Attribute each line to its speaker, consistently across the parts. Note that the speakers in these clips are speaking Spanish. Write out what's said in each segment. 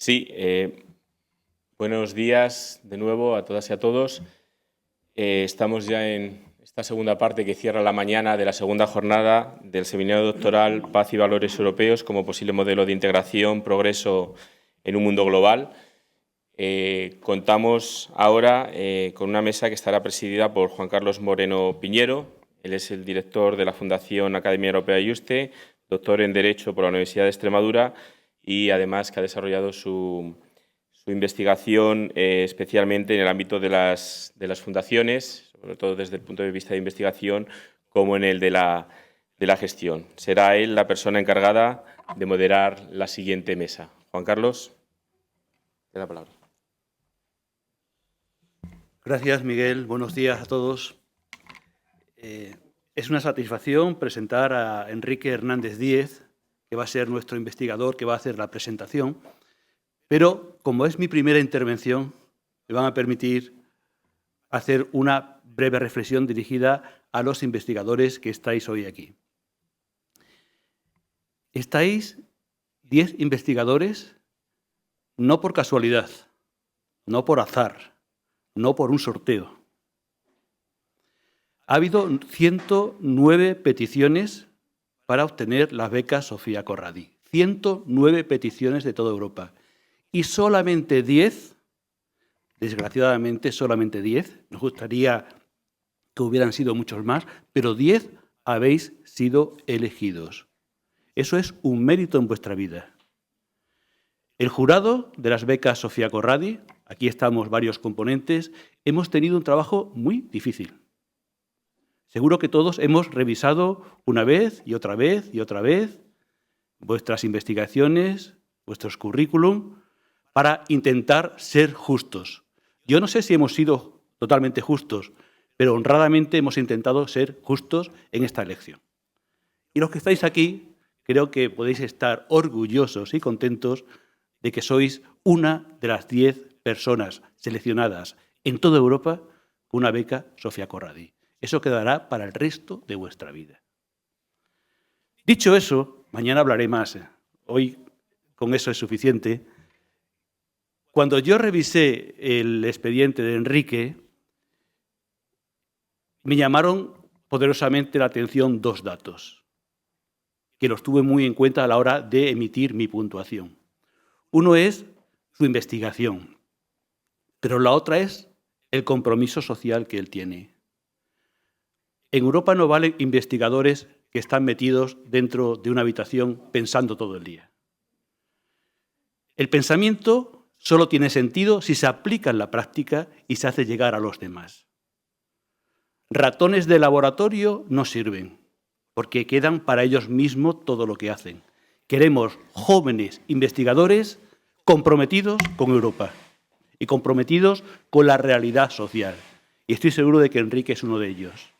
Speaker 1: Sí, buenos días de nuevo a todas y a todos. Estamos ya en esta segunda parte que cierra la mañana de la segunda jornada del Seminario Doctoral Paz y Valores Europeos como posible modelo de integración, progreso en un mundo global. Contamos ahora con una mesa que estará presidida por Juan Carlos Moreno Piñero. Él es el director de la Fundación Academia Europea Yuste, doctor en Derecho por la Universidad de Extremadura y además que ha desarrollado su investigación especialmente en el ámbito de las fundaciones, sobre todo desde el punto de vista de investigación, como en el de la gestión. Será él la persona encargada de moderar la siguiente mesa. Juan Carlos, te doy la palabra.
Speaker 2: Gracias, Miguel. Buenos días a todos. Es una satisfacción presentar a Enrique Hernández Díez, que va a ser nuestro investigador, que va a hacer la presentación. Pero, como es mi primera intervención, me van a permitir hacer una breve reflexión dirigida a los investigadores que estáis hoy aquí. Estáis 10 investigadores, no por casualidad, no por azar, no por un sorteo. Ha habido 109 peticiones para obtener las becas Sofía Corradi. 109 peticiones de toda Europa. Y solamente 10, desgraciadamente solamente 10, nos gustaría que hubieran sido muchos más, pero 10 habéis sido elegidos. Eso es un mérito en vuestra vida. El jurado de las becas Sofía Corradi, aquí estamos varios componentes, hemos tenido un trabajo muy difícil. Seguro que todos hemos revisado una vez y otra vez y otra vez vuestras investigaciones, vuestros currículum, para intentar ser justos. Yo no sé si hemos sido totalmente justos, pero honradamente hemos intentado ser justos en esta elección. Y los que estáis aquí, creo que podéis estar orgullosos y contentos de que sois una de las 10 personas seleccionadas en toda Europa con una beca Sofía Corradi. Eso quedará para el resto de vuestra vida. Dicho eso, mañana hablaré más. Hoy con eso es suficiente. Cuando yo revisé el expediente de Enrique, me llamaron poderosamente la atención dos datos, que los tuve muy en cuenta a la hora de emitir mi puntuación. Uno es su investigación, pero la otra es el compromiso social que él tiene. En Europa no valen investigadores que están metidos dentro de una habitación pensando todo el día. El pensamiento solo tiene sentido si se aplica en la práctica y se hace llegar a los demás. Ratones de laboratorio no sirven, porque quedan para ellos mismos todo lo que hacen. Queremos jóvenes investigadores comprometidos con Europa y comprometidos con la realidad social. Y estoy seguro de que Enrique es uno de ellos.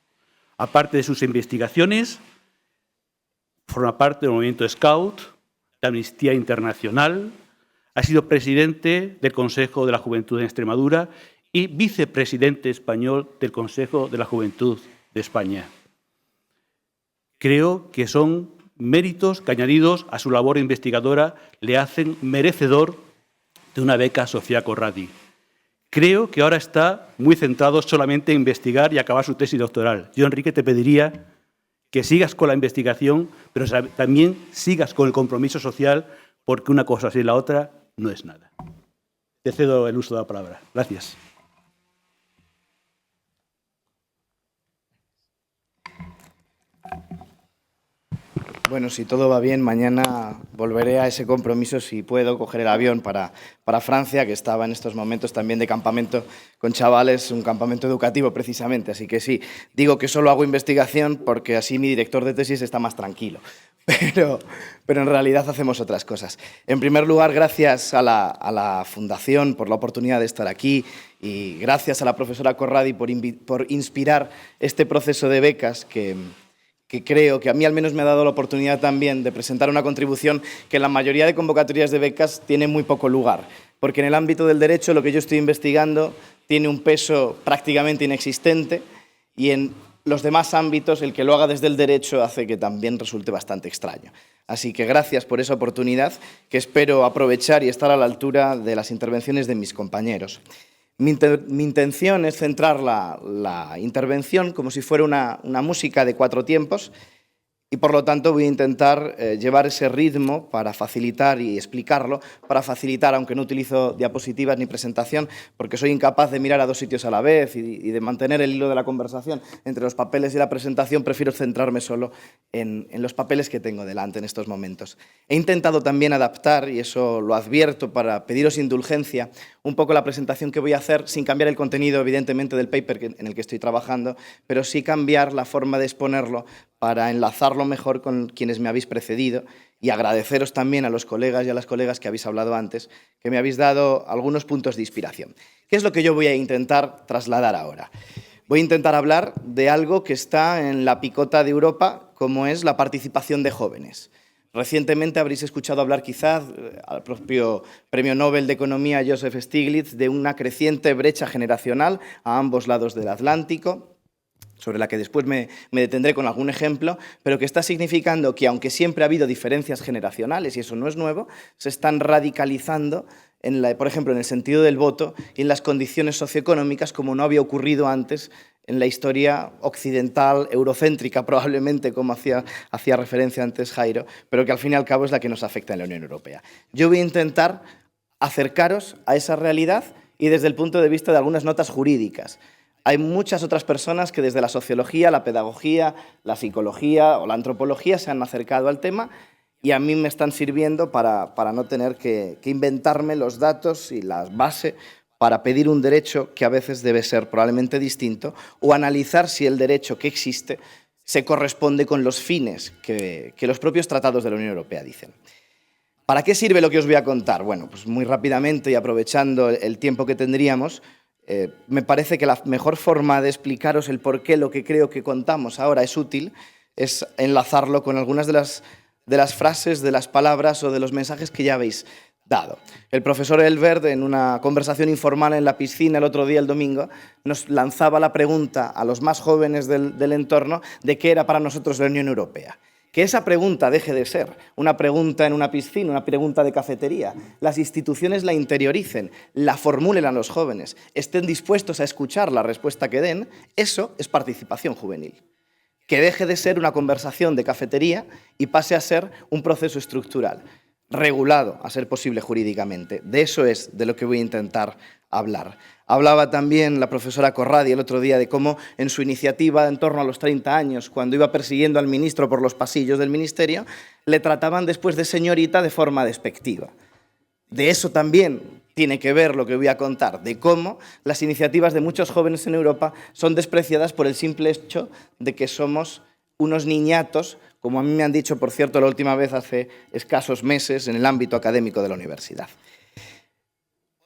Speaker 2: Aparte de sus investigaciones, forma parte del movimiento Scout, de Amnistía Internacional, ha sido presidente del Consejo de la Juventud en Extremadura y vicepresidente español del Consejo de la Juventud de España. Creo que son méritos que, añadidos a su labor investigadora, le hacen merecedor de una beca Sofía Corradi. Creo que ahora está muy centrado solamente en investigar y acabar su tesis doctoral. Yo, Enrique, te pediría que sigas con la investigación, pero también sigas con el compromiso social, porque una cosa sin la otra no es nada. Te cedo el uso de la palabra. Gracias.
Speaker 3: Bueno, si todo va bien, mañana volveré a ese compromiso, si puedo, coger el avión para Francia, que estaba en estos momentos también de campamento con chavales, un campamento educativo precisamente. Así que sí, digo que solo hago investigación porque así mi director de tesis está más tranquilo. Pero en realidad hacemos otras cosas. En primer lugar, gracias a la Fundación por la oportunidad de estar aquí y gracias a la profesora Corradi por inspirar este proceso de becas que creo que a mí al menos me ha dado la oportunidad también de presentar una contribución que en la mayoría de convocatorias de becas tiene muy poco lugar, porque en el ámbito del derecho lo que yo estoy investigando tiene un peso prácticamente inexistente y en los demás ámbitos, el que lo haga desde el derecho hace que también resulte bastante extraño. Así que gracias por esa oportunidad, que espero aprovechar y estar a la altura de las intervenciones de mis compañeros. Mi intención es centrar la intervención como si fuera una música de 4 tiempos, y por lo tanto voy a intentar llevar ese ritmo para facilitar y explicarlo, para facilitar, aunque no utilizo diapositivas ni presentación, porque soy incapaz de mirar a 2 sitios a la vez y de mantener el hilo de la conversación entre los papeles y la presentación. Prefiero centrarme solo en los papeles que tengo delante en estos momentos. He intentado también adaptar, y eso lo advierto para pediros indulgencia, un poco la presentación que voy a hacer, sin cambiar el contenido, evidentemente, del paper en el que estoy trabajando, pero sí cambiar la forma de exponerlo para enlazarlo mejor con quienes me habéis precedido, y agradeceros también a los colegas y a las colegas que habéis hablado antes, que me habéis dado algunos puntos de inspiración. ¿Qué es lo que yo voy a intentar trasladar ahora? Voy a intentar hablar de algo que está en la picota de Europa, como es la participación de jóvenes. Recientemente habréis escuchado hablar quizás al propio Premio Nobel de Economía Joseph Stiglitz de una creciente brecha generacional a ambos lados del Atlántico, sobre la que después me detendré con algún ejemplo, pero que está significando que, aunque siempre ha habido diferencias generacionales, y eso no es nuevo, se están radicalizando, por ejemplo, en el sentido del voto y en las condiciones socioeconómicas, como no había ocurrido antes en la historia occidental, eurocéntrica probablemente, como hacía referencia antes Jairo, pero que al fin y al cabo es la que nos afecta en la Unión Europea. Yo voy a intentar acercaros a esa realidad y desde el punto de vista de algunas notas jurídicas. Hay muchas otras personas que desde la sociología, la pedagogía, la psicología o la antropología se han acercado al tema, y a mí me están sirviendo para no tener que inventarme los datos y las bases para pedir un derecho que a veces debe ser probablemente distinto, o analizar si el derecho que existe se corresponde con los fines que los propios tratados de la Unión Europea dicen. ¿Para qué sirve lo que os voy a contar? Bueno, pues muy rápidamente y aprovechando el tiempo que tendríamos, me parece que la mejor forma de explicaros el por qué lo que creo que contamos ahora es útil es enlazarlo con algunas de las frases, de las palabras o de los mensajes que ya habéis dado. El profesor Elbert, en una conversación informal en la piscina el otro día, el domingo, nos lanzaba la pregunta a los más jóvenes del entorno de qué era para nosotros la Unión Europea. Que esa pregunta deje de ser una pregunta en una piscina, una pregunta de cafetería. Las instituciones la interioricen, la formulen a los jóvenes, estén dispuestos a escuchar la respuesta que den. Eso es participación juvenil. Que deje de ser una conversación de cafetería y pase a ser un proceso estructural, regulado, a ser posible jurídicamente. De eso es de lo que voy a intentar hablar. Hablaba también la profesora Corradi el otro día de cómo en su iniciativa en torno a los 30 años, cuando iba persiguiendo al ministro por los pasillos del ministerio, le trataban después de señorita de forma despectiva. De eso también tiene que ver lo que voy a contar, de cómo las iniciativas de muchos jóvenes en Europa son despreciadas por el simple hecho de que somos unos niñatos, como a mí me han dicho, por cierto, la última vez hace escasos meses en el ámbito académico de la universidad.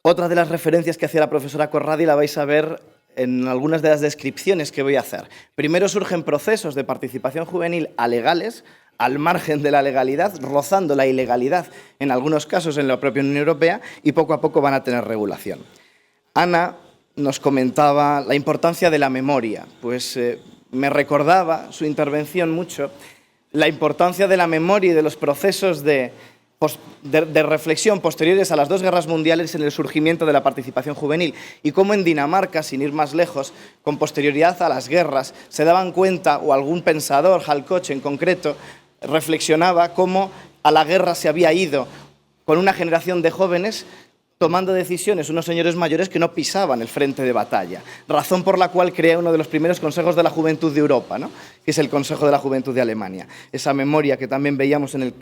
Speaker 3: Otra de las referencias que hacía la profesora Corradi la vais a ver en algunas de las descripciones que voy a hacer. Primero surgen procesos de participación juvenil alegales, al margen de la legalidad, rozando la ilegalidad en algunos casos en la propia Unión Europea, y poco a poco van a tener regulación. Ana nos comentaba la importancia de la memoria, pues me recordaba su intervención mucho la importancia de la memoria y de los procesos de reflexión posteriores a las 2 guerras mundiales en el surgimiento de la participación juvenil, y cómo en Dinamarca, sin ir más lejos, con posterioridad a las guerras, se daban cuenta, o algún pensador, Hal Koch en concreto, reflexionaba cómo a la guerra se había ido con una generación de jóvenes tomando decisiones, unos señores mayores que no pisaban el frente de batalla, razón por la cual crea uno de los primeros consejos de la juventud de Europa, ¿no? Que es el Consejo de la Juventud de Alemania. Esa memoria que también veíamos en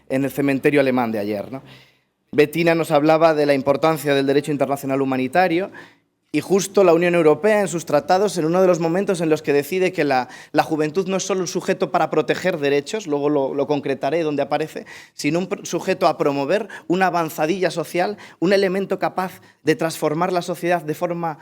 Speaker 3: el cementerio alemán de ayer, ¿no? Bettina nos hablaba de la importancia del derecho internacional humanitario, y justo la Unión Europea en sus tratados, en uno de los momentos en los que decide que la juventud no es solo un sujeto para proteger derechos, luego lo concretaré donde aparece, sino un sujeto a promover una avanzadilla social, un elemento capaz de transformar la sociedad de forma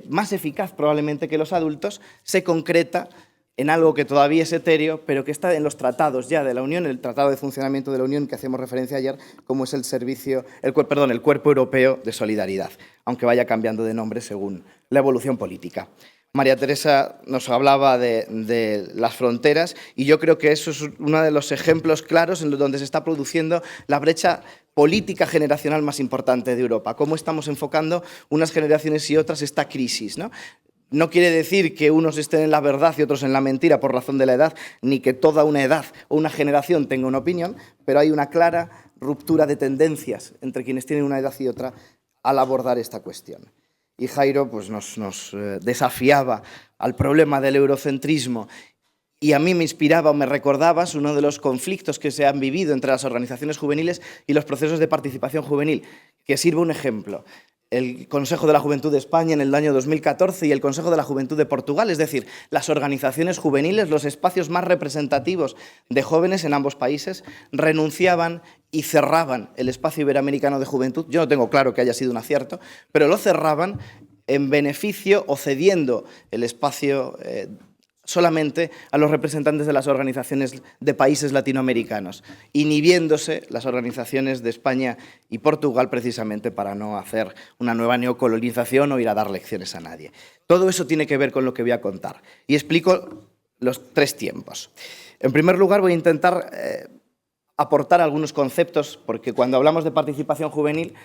Speaker 3: más eficaz probablemente que los adultos, se concreta en algo que todavía es etéreo, pero que está en los tratados ya de la Unión, el Tratado de Funcionamiento de la Unión que hacemos referencia ayer, como es el Cuerpo Europeo de Solidaridad, aunque vaya cambiando de nombre según la evolución política. María Teresa nos hablaba de las fronteras y yo creo que eso es uno de los ejemplos claros en donde se está produciendo la brecha política generacional más importante de Europa. Cómo estamos enfocando unas generaciones y otras esta crisis, ¿no? No quiere decir que unos estén en la verdad y otros en la mentira por razón de la edad, ni que toda una edad o una generación tenga una opinión, pero hay una clara ruptura de tendencias entre quienes tienen una edad y otra al abordar esta cuestión. Y Jairo pues, nos desafiaba al problema del eurocentrismo y a mí me inspiraba o me recordabas uno de los conflictos que se han vivido entre las organizaciones juveniles y los procesos de participación juvenil, que sirve un ejemplo. El Consejo de la Juventud de España en el año 2014 y el Consejo de la Juventud de Portugal, es decir, las organizaciones juveniles, los espacios más representativos de jóvenes en ambos países, renunciaban y cerraban el espacio iberoamericano de juventud. Yo no tengo claro que haya sido un acierto, pero lo cerraban en beneficio o cediendo el espacio solamente a los representantes de las organizaciones de países latinoamericanos, inhibiéndose las organizaciones de España y Portugal precisamente para no hacer una nueva neocolonización o ir a dar lecciones a nadie. Todo eso tiene que ver con lo que voy a contar y explico los 3 tiempos. En primer lugar, voy a intentar aportar algunos conceptos, porque cuando hablamos de participación juvenil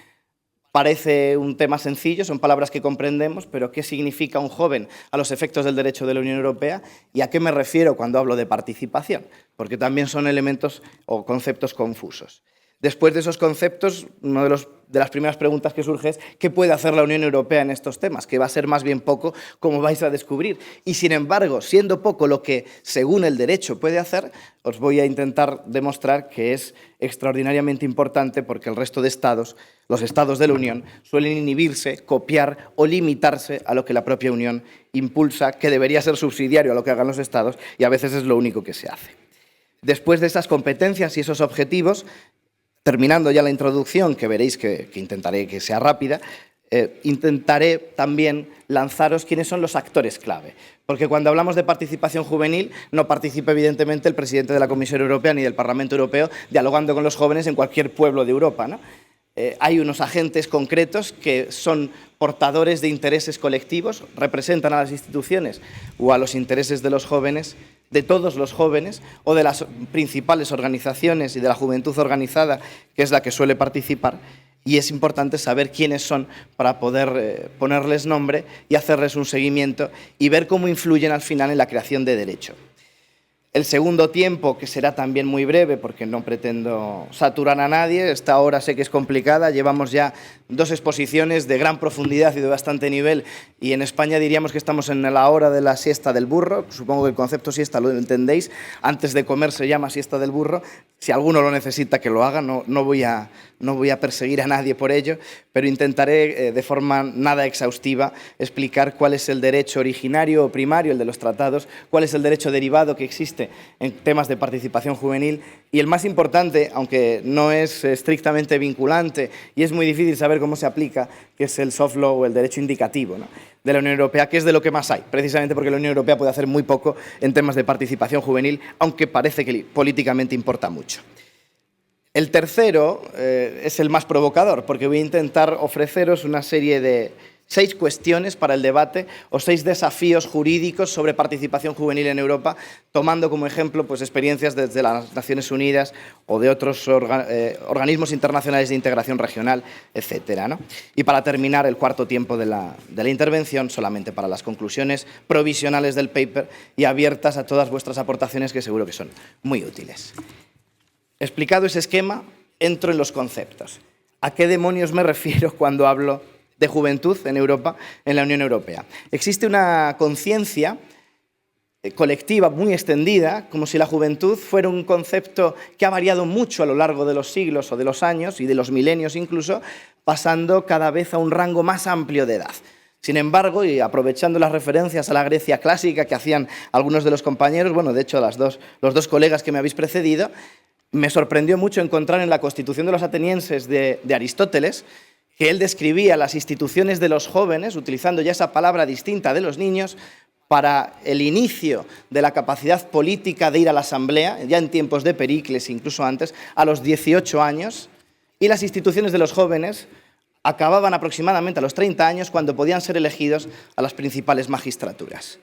Speaker 3: parece un tema sencillo, son palabras que comprendemos, pero ¿qué significa un joven a los efectos del derecho de la Unión Europea? ¿Y a qué me refiero cuando hablo de participación? Porque también son elementos o conceptos confusos. Después de esos conceptos, una de las primeras preguntas que surge es ¿qué puede hacer la Unión Europea en estos temas? Que va a ser más bien poco, como vais a descubrir. Y sin embargo, siendo poco lo que según el derecho puede hacer, os voy a intentar demostrar que es extraordinariamente importante porque el resto de estados, los estados de la Unión, suelen inhibirse, copiar o limitarse a lo que la propia Unión impulsa, que debería ser subsidiario a lo que hagan los estados y a veces es lo único que se hace. Después de esas competencias y esos objetivos, terminando ya la introducción, que veréis que intentaré que sea rápida, intentaré también lanzaros quiénes son los actores clave. Porque cuando hablamos de participación juvenil, no participa evidentemente el presidente de la Comisión Europea ni del Parlamento Europeo dialogando con los jóvenes en cualquier pueblo de Europa, ¿no? Hay unos agentes concretos que son portadores de intereses colectivos, representan a las instituciones o a los intereses de los jóvenes, de todos los jóvenes o de las principales organizaciones y de la juventud organizada, que es la que suele participar, y es importante saber quiénes son para poder ponerles nombre y hacerles un seguimiento y ver cómo influyen al final en la creación de derecho. El segundo tiempo, que será también muy breve porque no pretendo saturar a nadie, esta hora sé que es complicada, llevamos ya 2 exposiciones de gran profundidad y de bastante nivel y en España diríamos que estamos en la hora de la siesta del burro, supongo que el concepto siesta lo entendéis, antes de comer se llama siesta del burro, si alguno lo necesita que lo haga, no voy a perseguir a nadie por ello, pero intentaré de forma nada exhaustiva explicar cuál es el derecho originario o primario, el de los tratados, cuál es el derecho derivado que existe en temas de participación juvenil y el más importante, aunque no es estrictamente vinculante y es muy difícil saber cómo se aplica, que es el soft law o el derecho indicativo, ¿no?, de la Unión Europea, que es de lo que más hay, precisamente porque la Unión Europea puede hacer muy poco en temas de participación juvenil, aunque parece que políticamente importa mucho. El tercero es el más provocador, porque voy a intentar ofreceros una serie de 6 cuestiones para el debate o 6 desafíos jurídicos sobre participación juvenil en Europa, tomando como ejemplo pues, experiencias desde las Naciones Unidas o de otros organismos internacionales de integración regional, etcétera, ¿no? Y para terminar el cuarto tiempo de la intervención, solamente para las conclusiones provisionales del paper y abiertas a todas vuestras aportaciones que seguro que son muy útiles. Explicado ese esquema, entro en los conceptos. ¿A qué demonios me refiero cuando hablo de juventud en Europa, en la Unión Europea? Existe una conciencia colectiva muy extendida, como si la juventud fuera un concepto que ha variado mucho a lo largo de los siglos o de los años y de los milenios incluso, pasando cada vez a un rango más amplio de edad. Sin embargo, y aprovechando las referencias a la Grecia clásica que hacían algunos de los compañeros, bueno, de hecho los dos colegas que me habéis precedido, me sorprendió mucho encontrar en la Constitución de los atenienses de Aristóteles que él describía las instituciones de los jóvenes, utilizando ya esa palabra distinta de los niños, para el inicio de la capacidad política de ir a la asamblea, ya en tiempos de Pericles, incluso antes, a los 18 años, y las instituciones de los jóvenes acababan aproximadamente a los 30 años cuando podían ser elegidos a las principales magistraturas.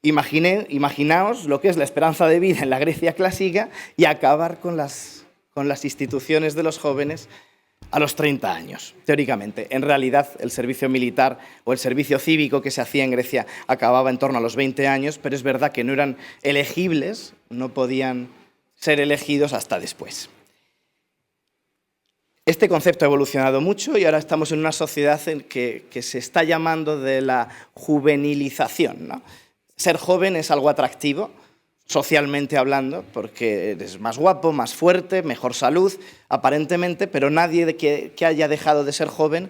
Speaker 3: Imaginaos lo que es la esperanza de vida en la Grecia clásica y acabar con las instituciones de los jóvenes a los 30 años, teóricamente. En realidad, el servicio militar o el servicio cívico que se hacía en Grecia acababa en torno a los 20 años, pero es verdad que no eran elegibles, no podían ser elegidos hasta después. Este concepto ha evolucionado mucho y ahora estamos en una sociedad en que se está llamando de la juvenilización, ¿no? Ser joven es algo atractivo, socialmente hablando, porque eres más guapo, más fuerte, mejor salud, aparentemente, pero nadie que haya dejado de ser joven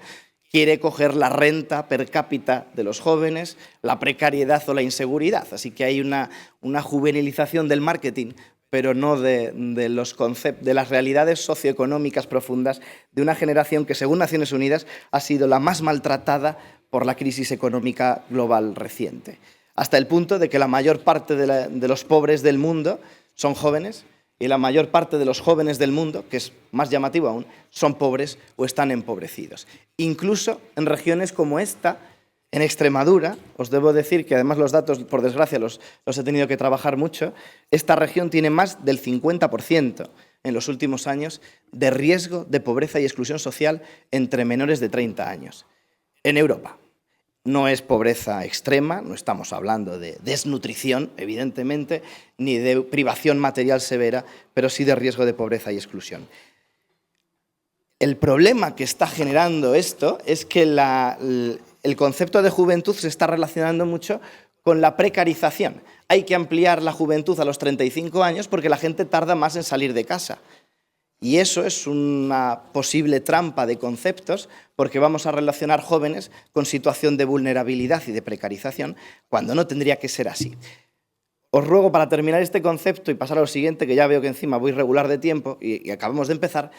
Speaker 3: quiere coger la renta per cápita de los jóvenes, la precariedad o la inseguridad. Así que hay una juvenilización del marketing, pero no de las realidades socioeconómicas profundas de una generación que, según Naciones Unidas, ha sido la más maltratada por la crisis económica global reciente. Hasta el punto de que la mayor parte de los pobres del mundo son jóvenes y la mayor parte de los jóvenes del mundo, que es más llamativo aún, son pobres o están empobrecidos. Incluso en regiones como esta, en Extremadura, os debo decir que además los datos, por desgracia, los he tenido que trabajar mucho, esta región tiene más del 50% en los últimos años de riesgo de pobreza y exclusión social entre menores de 30 años. En Europa. No es pobreza extrema, no estamos hablando de desnutrición, evidentemente, ni de privación material severa, pero sí de riesgo de pobreza y exclusión. El problema que está generando esto es que el concepto de juventud se está relacionando mucho con la precarización. Hay que ampliar la juventud a los 35 años porque la gente tarda más en salir de casa. Y eso es una posible trampa de conceptos porque vamos a relacionar jóvenes con situación de vulnerabilidad y de precarización cuando no tendría que ser así. Os ruego, para terminar este concepto y pasar a lo siguiente, que ya veo que encima voy regular de tiempo y acabamos de empezar,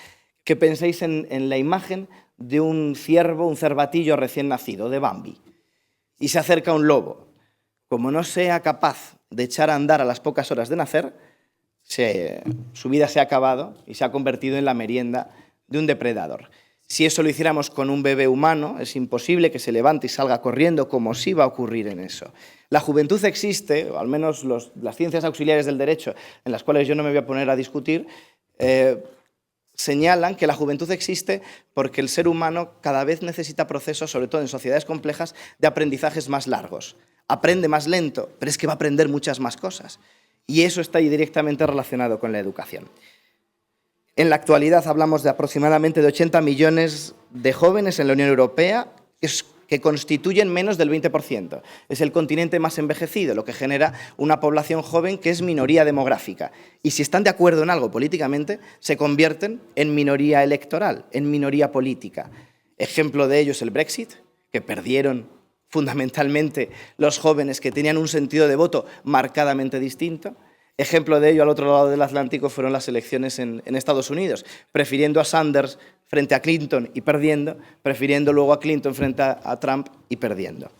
Speaker 3: que penséis en la imagen de un ciervo, un cervatillo recién nacido, de Bambi. Y se acerca un lobo. Como no sea capaz de echar a andar a las pocas horas de nacer, su vida se ha acabado y se ha convertido en la merienda de un depredador. Si eso lo hiciéramos con un bebé humano, es imposible que se levante y salga corriendo, como sí va a ocurrir en eso. La juventud existe, o al menos las ciencias auxiliares del derecho, en las cuales yo no me voy a poner a discutir, señalan que la juventud existe porque el ser humano cada vez necesita procesos, sobre todo en sociedades complejas, de aprendizajes más largos. Aprende más lento, pero es que va a aprender muchas más cosas. Y eso está directamente relacionado con la educación. En la actualidad hablamos de aproximadamente de 80 millones de jóvenes en la Unión Europea, que constituyen menos del 20%. Es el continente más envejecido, lo que genera una población joven que es minoría demográfica. Y si están de acuerdo en algo políticamente, se convierten en minoría electoral, en minoría política. Ejemplo de ello es el Brexit, que perdieron fundamentalmente los jóvenes que tenían un sentido de voto marcadamente distinto. Ejemplo de ello al otro lado del Atlántico fueron las elecciones en Estados Unidos, prefiriendo a Sanders frente a Clinton y perdiendo, prefiriendo luego a Clinton frente a Trump y perdiendo.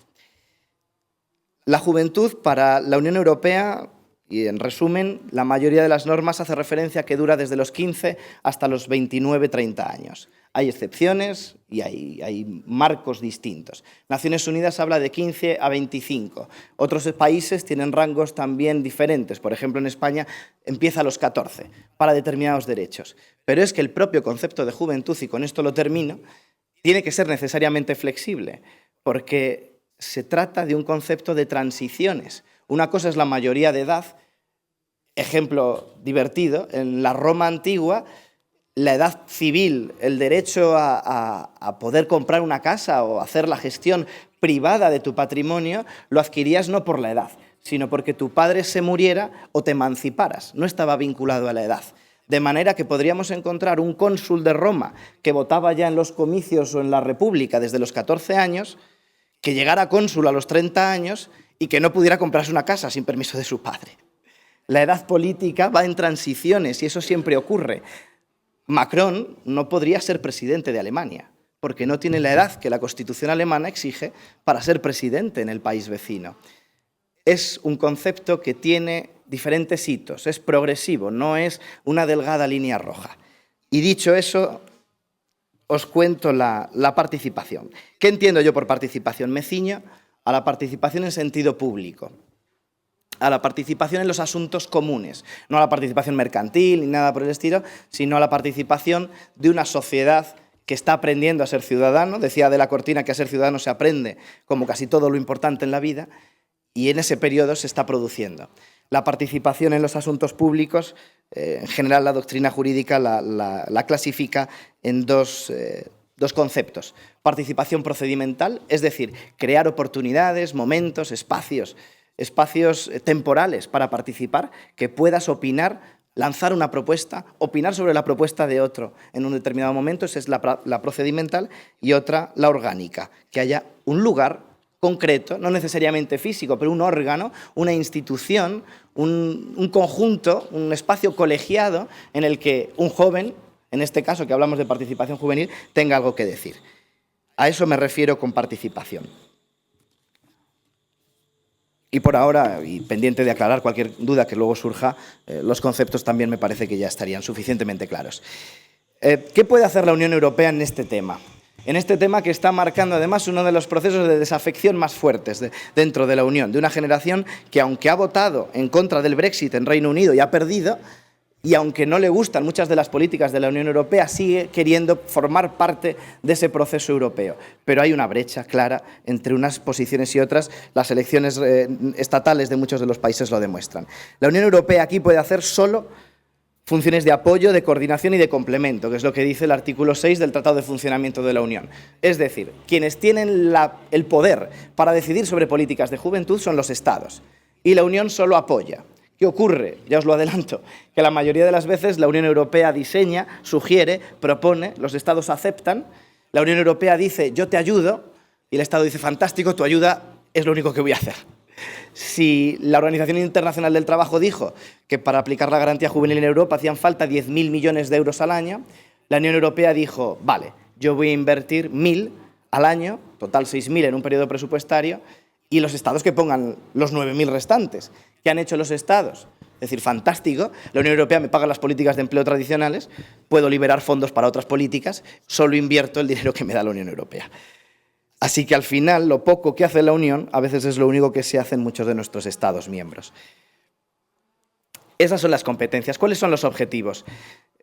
Speaker 3: La juventud para la Unión Europea, y en resumen, la mayoría de las normas hace referencia a que dura desde los 15 hasta los 29-30 años. Hay excepciones y hay marcos distintos. Naciones Unidas habla de 15 a 25. Otros países tienen rangos también diferentes. Por ejemplo, en España empieza a los 14 para determinados derechos. Pero es que el propio concepto de juventud, y con esto lo termino, tiene que ser necesariamente flexible, porque se trata de un concepto de transiciones. Una cosa es la mayoría de edad. Ejemplo divertido, en la Roma antigua, la edad civil, el derecho a poder comprar una casa o hacer la gestión privada de tu patrimonio, lo adquirías no por la edad, sino porque tu padre se muriera o te emanciparas. No estaba vinculado a la edad. De manera que podríamos encontrar un cónsul de Roma que votaba ya en los comicios o en la República desde los 14 años, que llegara cónsul a los 30 años y que no pudiera comprarse una casa sin permiso de su padre. La edad política va en transiciones y eso siempre ocurre. Macron no podría ser presidente de Alemania, porque no tiene la edad que la Constitución alemana exige para ser presidente en el país vecino. Es un concepto que tiene diferentes hitos, es progresivo, no es una delgada línea roja. Y dicho eso, os cuento la participación. ¿Qué entiendo yo por participación? Me ciño a la participación en sentido público, a la participación en los asuntos comunes, no a la participación mercantil ni nada por el estilo, sino a la participación de una sociedad que está aprendiendo a ser ciudadano. Decía de la Cortina que a ser ciudadano se aprende como casi todo lo importante en la vida, y en ese periodo se está produciendo. La participación en los asuntos públicos, en general la doctrina jurídica la clasifica en dos conceptos. Participación procedimental, es decir, crear oportunidades, momentos, espacios temporales para participar, que puedas opinar, lanzar una propuesta, opinar sobre la propuesta de otro en un determinado momento. Esa es la procedimental. Y otra, la orgánica, que haya un lugar concreto, no necesariamente físico, pero un órgano, una institución, un conjunto, un espacio colegiado en el que un joven, en este caso que hablamos de participación juvenil, tenga algo que decir. A eso me refiero con participación. Y por ahora, y pendiente de aclarar cualquier duda que luego surja, los conceptos también me parece que ya estarían suficientemente claros. ¿Qué puede hacer la Unión Europea en este tema? En este tema que está marcando además uno de los procesos de desafección más fuertes dentro de la Unión, de una generación que, aunque ha votado en contra del Brexit en Reino Unido y ha perdido, y aunque no le gustan muchas de las políticas de la Unión Europea, sigue queriendo formar parte de ese proceso europeo. Pero hay una brecha clara entre unas posiciones y otras. Las elecciones estatales de muchos de los países lo demuestran. La Unión Europea aquí puede hacer solo funciones de apoyo, de coordinación y de complemento, que es lo que dice el artículo 6 del Tratado de Funcionamiento de la Unión. Es decir, quienes tienen el poder para decidir sobre políticas de juventud son los Estados, y la Unión solo apoya. ¿Qué ocurre? Ya os lo adelanto, que la mayoría de las veces la Unión Europea diseña, sugiere, propone, los Estados aceptan, la Unión Europea dice yo te ayudo, y el Estado dice fantástico, tu ayuda es lo único que voy a hacer. Si la Organización Internacional del Trabajo dijo que para aplicar la garantía juvenil en Europa hacían falta 10.000 millones de euros al año, la Unión Europea dijo, vale, yo voy a invertir 1.000 al año, total 6.000 en un periodo presupuestario, y los Estados que pongan los 9.000 restantes. ¿Qué han hecho los Estados? Es decir, fantástico, la Unión Europea me paga las políticas de empleo tradicionales, puedo liberar fondos para otras políticas, solo invierto el dinero que me da la Unión Europea. Así que al final, lo poco que hace la Unión, a veces es lo único que se hace en muchos de nuestros Estados miembros. Esas son las competencias. ¿Cuáles son los objetivos?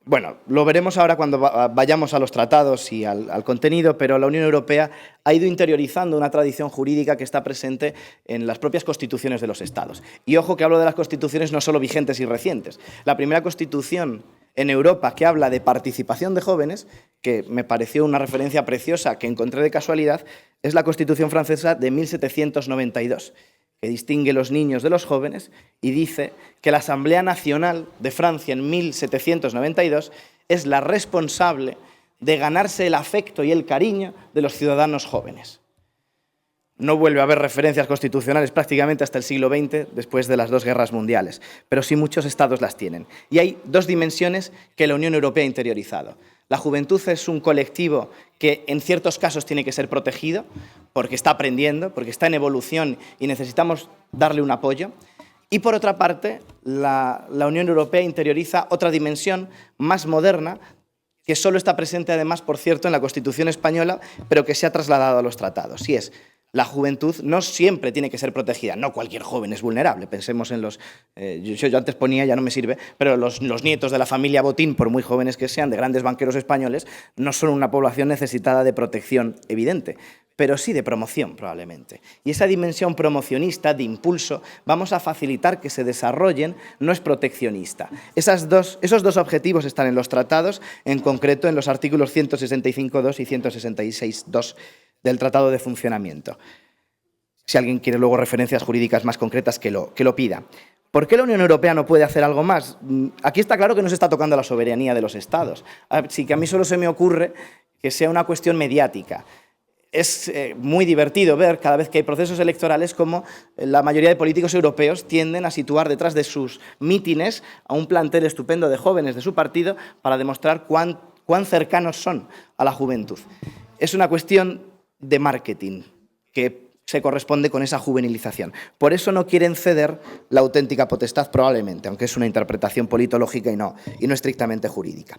Speaker 3: Bueno, lo veremos ahora cuando vayamos a los tratados y al contenido, pero la Unión Europea ha ido interiorizando una tradición jurídica que está presente en las propias constituciones de los Estados. Y ojo que hablo de las constituciones no solo vigentes y recientes. La primera constitución en Europa que habla de participación de jóvenes, que me pareció una referencia preciosa que encontré de casualidad, es la Constitución francesa de 1792, que distingue los niños de los jóvenes y dice que la Asamblea Nacional de Francia en 1792 es la responsable de ganarse el afecto y el cariño de los ciudadanos jóvenes. No vuelve a haber referencias constitucionales prácticamente hasta el siglo XX, después de las dos guerras mundiales, pero sí muchos estados las tienen. Y hay dos dimensiones que la Unión Europea ha interiorizado. La juventud es un colectivo que en ciertos casos tiene que ser protegido porque está aprendiendo, porque está en evolución y necesitamos darle un apoyo. Y por otra parte, la Unión Europea interioriza otra dimensión más moderna que solo está presente además, por cierto, en la Constitución española, pero que se ha trasladado a los tratados. Y es, la juventud no siempre tiene que ser protegida, no cualquier joven es vulnerable. Pensemos en los, yo antes ponía, ya no me sirve, pero los nietos de la familia Botín, por muy jóvenes que sean, de grandes banqueros españoles, no son una población necesitada de protección evidente, pero sí de promoción probablemente. Y esa dimensión promocionista, de impulso, vamos a facilitar que se desarrollen, no es proteccionista. Esos dos objetivos están en los tratados, en concreto en los artículos 165.2 y 166.2 del Tratado de Funcionamiento. Si alguien quiere luego referencias jurídicas más concretas, que lo pida. ¿Por qué la Unión Europea no puede hacer algo más? Aquí está claro que no se está tocando la soberanía de los Estados. Así que a mí solo se me ocurre que sea una cuestión mediática. Es muy divertido ver cada vez que hay procesos electorales cómo la mayoría de políticos europeos tienden a situar detrás de sus mítines a un plantel estupendo de jóvenes de su partido para demostrar cuán cercanos son a la juventud. Es una cuestión de marketing que se corresponde con esa juvenilización. Por eso no quieren ceder la auténtica potestad probablemente, aunque es una interpretación politológica y no estrictamente jurídica.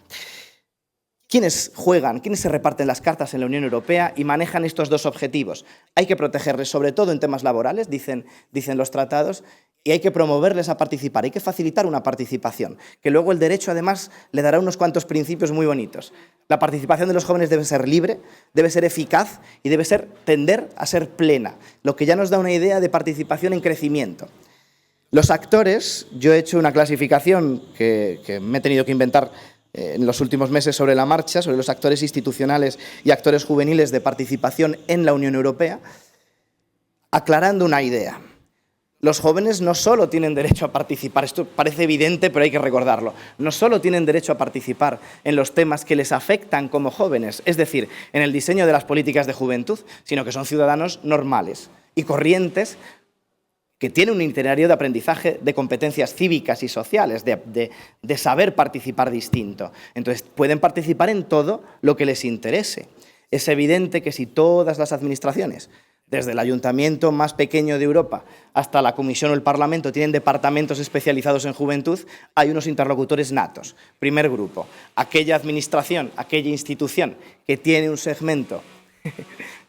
Speaker 3: ¿Quiénes juegan, quiénes se reparten las cartas en la Unión Europea y manejan estos dos objetivos? Hay que protegerles, sobre todo en temas laborales, dicen los tratados, y hay que promoverles a participar, hay que facilitar una participación, que luego el derecho además le dará unos cuantos principios muy bonitos. La participación de los jóvenes debe ser libre, debe ser eficaz y debe tender a ser plena, lo que ya nos da una idea de participación en crecimiento. Los actores, yo he hecho una clasificación que me he tenido que inventar en los últimos meses sobre la marcha, sobre los actores institucionales y actores juveniles de participación en la Unión Europea, aclarando una idea. Los jóvenes no solo tienen derecho a participar, esto parece evidente, pero hay que recordarlo, no solo tienen derecho a participar en los temas que les afectan como jóvenes, es decir, en el diseño de las políticas de juventud, sino que son ciudadanos normales y corrientes que tienen un itinerario de aprendizaje de competencias cívicas y sociales, de saber participar distinto. Entonces, pueden participar en todo lo que les interese. Es evidente que si todas las administraciones, desde el ayuntamiento más pequeño de Europa hasta la Comisión o el Parlamento, tienen departamentos especializados en juventud, hay unos interlocutores natos. Primer grupo, aquella administración, aquella institución que tiene un segmento...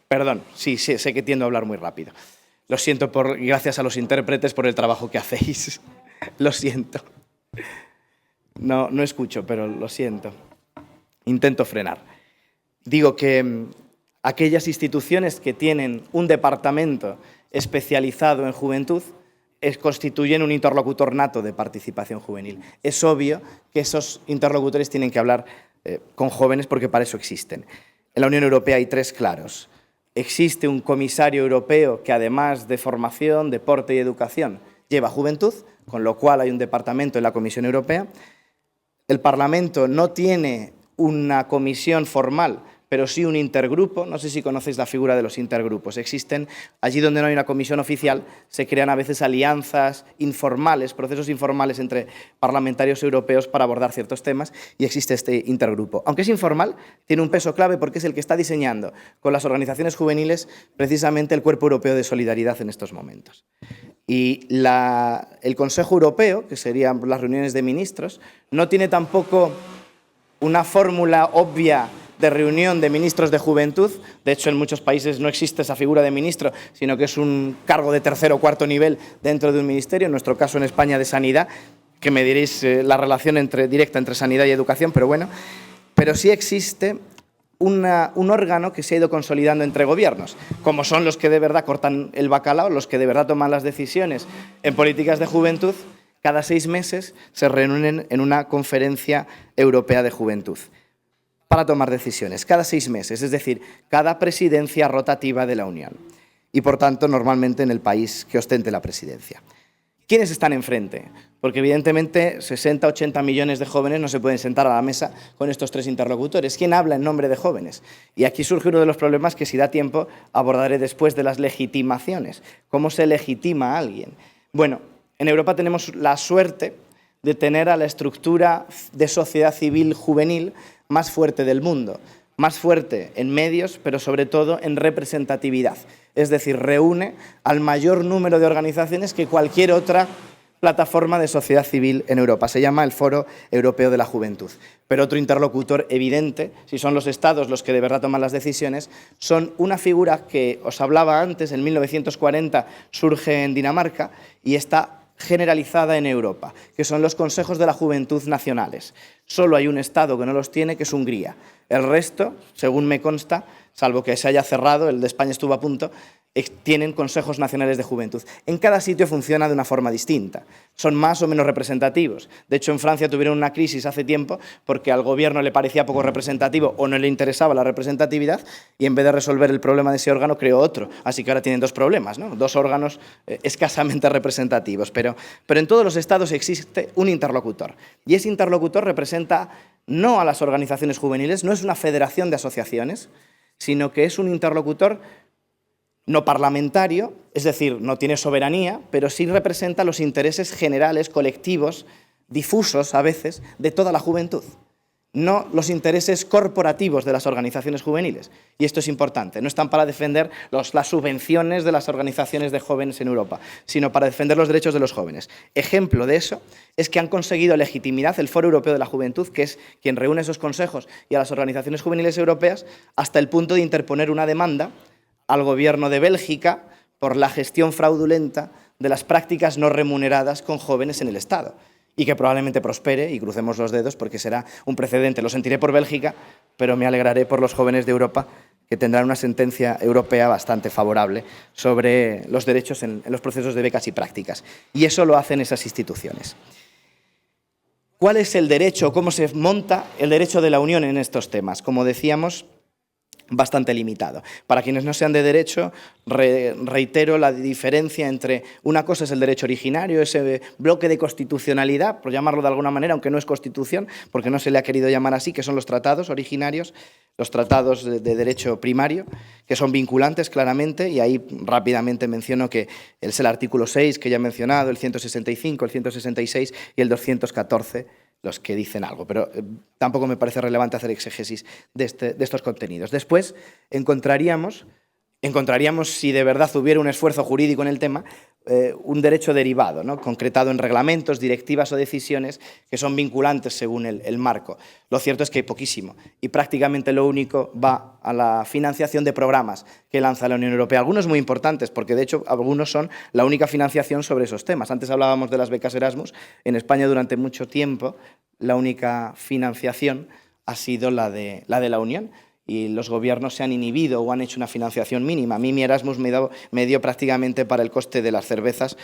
Speaker 3: Perdón, sí, sé que tiendo a hablar muy rápido. Lo siento, gracias a los intérpretes por el trabajo que hacéis. Lo siento. No escucho, pero lo siento. Intento frenar. Digo que aquellas instituciones que tienen un departamento especializado en juventud constituyen un interlocutor nato de participación juvenil. Es obvio que esos interlocutores tienen que hablar con jóvenes porque para eso existen. En la Unión Europea hay tres claros. Existe un comisario europeo que, además de formación, deporte y educación, lleva juventud, con lo cual hay un departamento en la Comisión Europea. El Parlamento no tiene una comisión formal, pero sí un intergrupo. No sé si conocéis la figura de los intergrupos. Existen, allí donde no hay una comisión oficial, se crean a veces alianzas informales, procesos informales entre parlamentarios europeos para abordar ciertos temas, y existe este intergrupo. Aunque es informal, tiene un peso clave porque es el que está diseñando con las organizaciones juveniles precisamente el Cuerpo Europeo de Solidaridad en estos momentos. Y el Consejo Europeo, que serían las reuniones de ministros, no tiene tampoco una fórmula obvia de reunión de ministros de juventud. De hecho, en muchos países no existe esa figura de ministro, sino que es un cargo de tercer o cuarto nivel dentro de un ministerio, en nuestro caso en España de Sanidad, que me diréis la relación directa entre sanidad y educación, pero bueno. Pero sí existe un órgano que se ha ido consolidando entre gobiernos, como son los que de verdad cortan el bacalao, los que de verdad toman las decisiones en políticas de juventud. Cada 6 meses se reúnen en una conferencia europea de juventud para tomar decisiones, cada 6 meses, es decir, cada presidencia rotativa de la Unión. Y, por tanto, normalmente en el país que ostente la presidencia. ¿Quiénes están enfrente? Porque, evidentemente, 60, 80 millones de jóvenes no se pueden sentar a la mesa con estos tres interlocutores. ¿Quién habla en nombre de jóvenes? Y aquí surge uno de los problemas que, si da tiempo, abordaré después, de las legitimaciones. ¿Cómo se legitima a alguien? Bueno, en Europa tenemos la suerte de tener a la estructura de sociedad civil juvenil más fuerte del mundo, más fuerte en medios, pero sobre todo en representatividad. Es decir, reúne al mayor número de organizaciones que cualquier otra plataforma de sociedad civil en Europa. Se llama el Foro Europeo de la Juventud. Pero otro interlocutor evidente, si son los Estados los que de verdad toman las decisiones, son una figura que os hablaba antes, en 1940 surge en Dinamarca y está generalizada en Europa, que son los consejos de la juventud nacionales. Solo hay un Estado que no los tiene, que es Hungría. El resto, según me consta, salvo que se haya cerrado, el de España estuvo a punto, tienen consejos nacionales de juventud. En cada sitio funciona de una forma distinta. Son más o menos representativos. De hecho, en Francia tuvieron una crisis hace tiempo porque al gobierno le parecía poco representativo o no le interesaba la representatividad y, en vez de resolver el problema de ese órgano, creó otro. Así que ahora tienen 2 problemas, ¿no? 2 órganos escasamente representativos. Pero en todos los estados existe un interlocutor. Y ese interlocutor representa no a las organizaciones juveniles, no es una federación de asociaciones, sino que es un interlocutor no parlamentario, es decir, no tiene soberanía, pero sí representa los intereses generales, colectivos, difusos a veces, de toda la juventud. no los intereses corporativos de las organizaciones juveniles. Y esto es importante, no están para defender las subvenciones de las organizaciones de jóvenes en Europa, sino para defender los derechos de los jóvenes. Ejemplo de eso es que han conseguido legitimidad el Foro Europeo de la Juventud, que es quien reúne esos consejos y a las organizaciones juveniles europeas, hasta el punto de interponer una demanda al gobierno de Bélgica por la gestión fraudulenta de las prácticas no remuneradas con jóvenes en el Estado. Y que probablemente prospere, y crucemos los dedos, porque será un precedente. Lo sentiré por Bélgica, pero me alegraré por los jóvenes de Europa, que tendrán una sentencia europea bastante favorable sobre los derechos en los procesos de becas y prácticas. Y eso lo hacen esas instituciones. ¿Cuál es el derecho, cómo se monta el derecho de la Unión en estos temas? Como decíamos, bastante limitado. Para quienes no sean de derecho, reitero la diferencia entre una cosa es el derecho originario, ese bloque de constitucionalidad, por llamarlo de alguna manera, aunque no es constitución, porque no se le ha querido llamar así, que son los tratados originarios, los tratados de derecho primario, que son vinculantes claramente, y ahí rápidamente menciono que es el artículo 6, que ya he mencionado, el 165, el 166 y el 214, los que dicen algo, pero tampoco me parece relevante hacer exégesis de estos contenidos. Después encontraríamos, si de verdad hubiera un esfuerzo jurídico en el tema, un derecho derivado, ¿no? Concretado en reglamentos, directivas o decisiones que son vinculantes según el marco. Lo cierto es que hay poquísimo y prácticamente lo único va a la financiación de programas que lanza la Unión Europea. Algunos muy importantes, porque de hecho algunos son la única financiación sobre esos temas. Antes hablábamos de las becas Erasmus. En España durante mucho tiempo la única financiación ha sido la de la Unión. Y los gobiernos se han inhibido o han hecho una financiación mínima. A mí mi Erasmus me dio prácticamente para el coste de las cervezas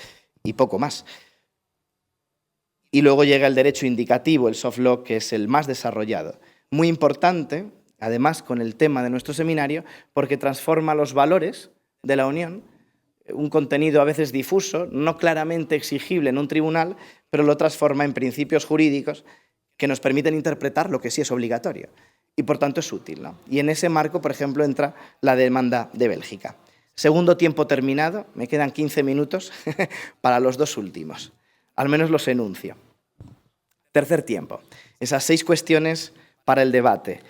Speaker 3: y poco más. Y luego llega el derecho indicativo, el soft law, que es el más desarrollado. Muy importante, además, con el tema de nuestro seminario, porque transforma los valores de la Unión, un contenido a veces difuso, no claramente exigible en un tribunal, pero lo transforma en principios jurídicos que nos permiten interpretar lo que sí es obligatorio. Y por tanto es útil, ¿no? Y en ese marco, por ejemplo, entra la demanda de Bélgica. Segundo tiempo terminado, me quedan 15 minutos para los dos últimos. Al menos los enuncio. Tercer tiempo, esas 6 cuestiones para el debate.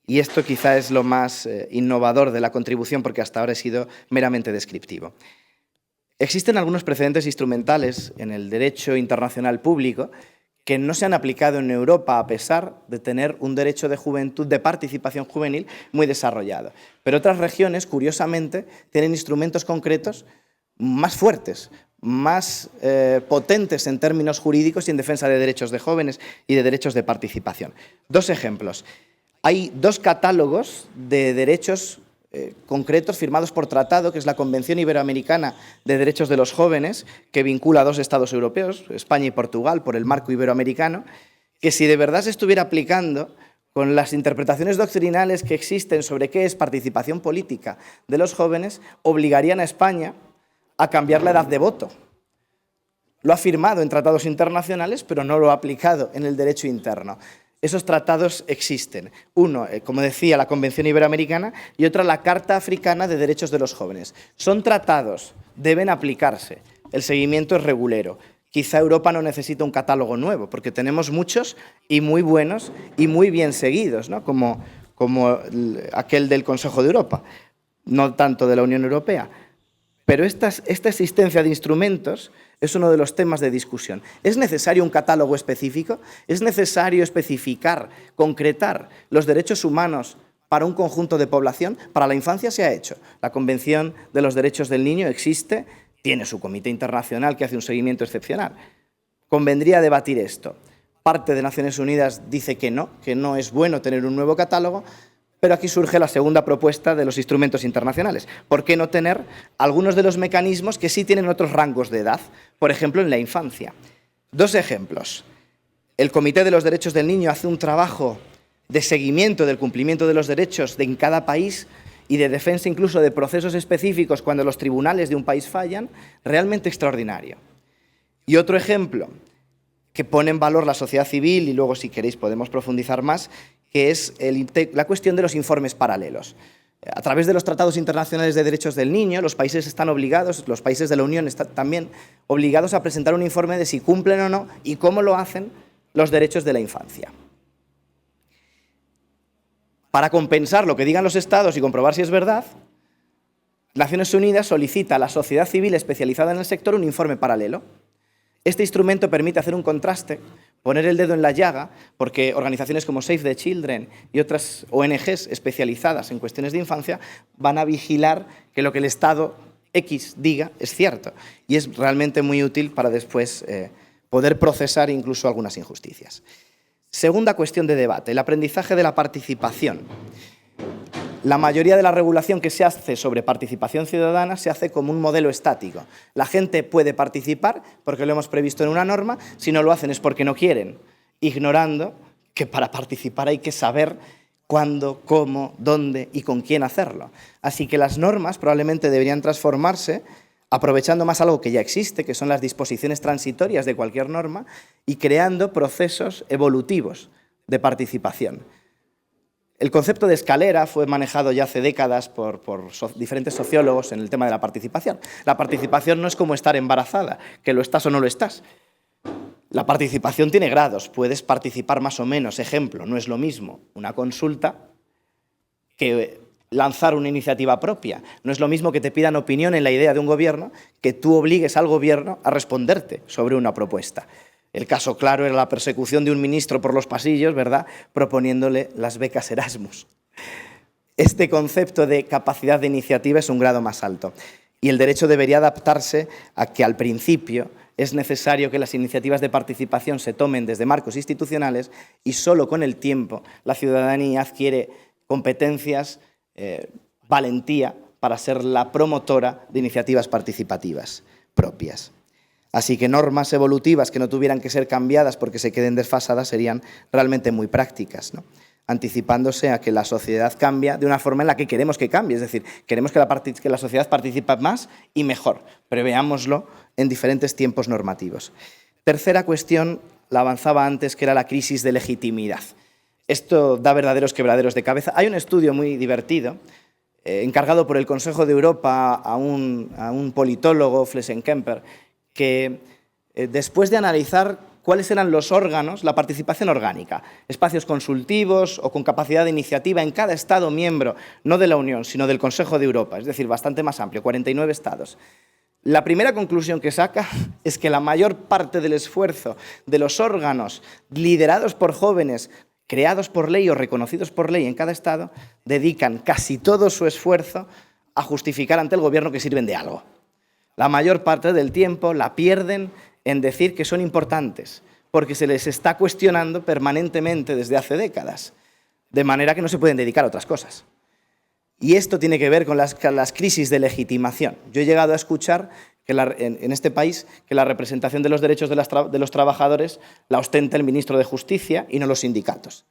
Speaker 3: Y esto quizá es lo más innovador de la contribución, porque hasta ahora he sido meramente descriptivo. Existen algunos precedentes instrumentales en el derecho internacional público que no se han aplicado en Europa a pesar de tener un derecho de juventud, de participación juvenil muy desarrollado. Pero otras regiones, curiosamente, tienen instrumentos concretos más fuertes, más potentes en términos jurídicos y en defensa de derechos de jóvenes y de derechos de participación. 2 ejemplos. Hay 2 catálogos de derechos concretos firmados por tratado, que es la Convención Iberoamericana de Derechos de los Jóvenes, que vincula a 2 estados europeos, España y Portugal, por el marco iberoamericano, que si de verdad se estuviera aplicando con las interpretaciones doctrinales que existen sobre qué es participación política de los jóvenes, obligarían a España a cambiar la edad de voto. Lo ha firmado en tratados internacionales, pero no lo ha aplicado en el derecho interno. Esos tratados existen. Uno, como decía, la Convención Iberoamericana, y otra, la Carta Africana de Derechos de los Jóvenes. Son tratados, deben aplicarse. El seguimiento es regulero. Quizá Europa no necesita un catálogo nuevo, porque tenemos muchos y muy buenos y muy bien seguidos, ¿no? como aquel del Consejo de Europa, no tanto de la Unión Europea. Pero esta existencia de instrumentos es uno de los temas de discusión. ¿Es necesario un catálogo específico? ¿Es necesario especificar, concretar los derechos humanos para un conjunto de población? Para la infancia se ha hecho. La Convención de los Derechos del Niño existe, tiene su comité internacional que hace un seguimiento excepcional. Convendría debatir esto. Parte de Naciones Unidas dice que no es bueno tener un nuevo catálogo, pero aquí surge la segunda propuesta de los instrumentos internacionales. ¿Por qué no tener algunos de los mecanismos que sí tienen otros rangos de edad? Por ejemplo, en la infancia. 2 ejemplos. El Comité de los Derechos del Niño hace un trabajo de seguimiento del cumplimiento de los derechos en cada país y de defensa incluso de procesos específicos cuando los tribunales de un país fallan, realmente extraordinario. Y otro ejemplo que pone en valor la sociedad civil, y luego si queréis podemos profundizar más, que es la cuestión de los informes paralelos. A través de los tratados internacionales de derechos del niño, los países están obligados, los países de la Unión están también obligados a presentar un informe de si cumplen o no y cómo lo hacen los derechos de la infancia. Para compensar lo que digan los estados y comprobar si es verdad, Naciones Unidas solicita a la sociedad civil especializada en el sector un informe paralelo. Este instrumento permite hacer un contraste, poner el dedo en la llaga, porque organizaciones como Save the Children y otras ONGs especializadas en cuestiones de infancia van a vigilar que lo que el Estado X diga es cierto. Y es realmente muy útil para después poder procesar incluso algunas injusticias. Segunda cuestión de debate, el aprendizaje de la participación. La mayoría de la regulación que se hace sobre participación ciudadana se hace como un modelo estático. La gente puede participar porque lo hemos previsto en una norma, si no lo hacen es porque no quieren, ignorando que para participar hay que saber cuándo, cómo, dónde y con quién hacerlo. Así que las normas probablemente deberían transformarse aprovechando más algo que ya existe, que son las disposiciones transitorias de cualquier norma, y creando procesos evolutivos de participación. El concepto de escalera fue manejado ya hace décadas por diferentes sociólogos en el tema de la participación. La participación no es como estar embarazada, que lo estás o no lo estás. La participación tiene grados, puedes participar más o menos. Ejemplo, no es lo mismo una consulta que lanzar una iniciativa propia. No es lo mismo que te pidan opinión en la idea de un gobierno que tú obligues al gobierno a responderte sobre una propuesta. El caso claro era la persecución de un ministro por los pasillos, ¿verdad?, proponiéndole las becas Erasmus. Este concepto de capacidad de iniciativa es un grado más alto y el derecho debería adaptarse a que al principio es necesario que las iniciativas de participación se tomen desde marcos institucionales y solo con el tiempo la ciudadanía adquiere competencias, valentía para ser la promotora de iniciativas participativas propias. Así que normas evolutivas que no tuvieran que ser cambiadas porque se queden desfasadas serían realmente muy prácticas, ¿no?, anticipándose a que la sociedad cambia de una forma en la que queremos que cambie. Es decir, queremos que la sociedad participe más y mejor. Preveámoslo en diferentes tiempos normativos. Tercera cuestión, la avanzaba antes, que era la crisis de legitimidad. Esto da verdaderos quebraderos de cabeza. Hay un estudio muy divertido, encargado por el Consejo de Europa a un politólogo, Flessenkemper, que después de analizar cuáles eran los órganos, la participación orgánica, espacios consultivos o con capacidad de iniciativa en cada Estado miembro, no de la Unión, sino del Consejo de Europa, es decir, bastante más amplio, 49 Estados. La primera conclusión que saca es que la mayor parte del esfuerzo de los órganos liderados por jóvenes, creados por ley o reconocidos por ley en cada Estado, dedican casi todo su esfuerzo a justificar ante el gobierno que sirven de algo. La mayor parte del tiempo la pierden en decir que son importantes, porque se les está cuestionando permanentemente desde hace décadas, de manera que no se pueden dedicar a otras cosas. Y esto tiene que ver con las crisis de legitimación. Yo he llegado a escuchar que en este país que la representación de los derechos de los trabajadores la ostenta el ministro de Justicia y no los sindicatos.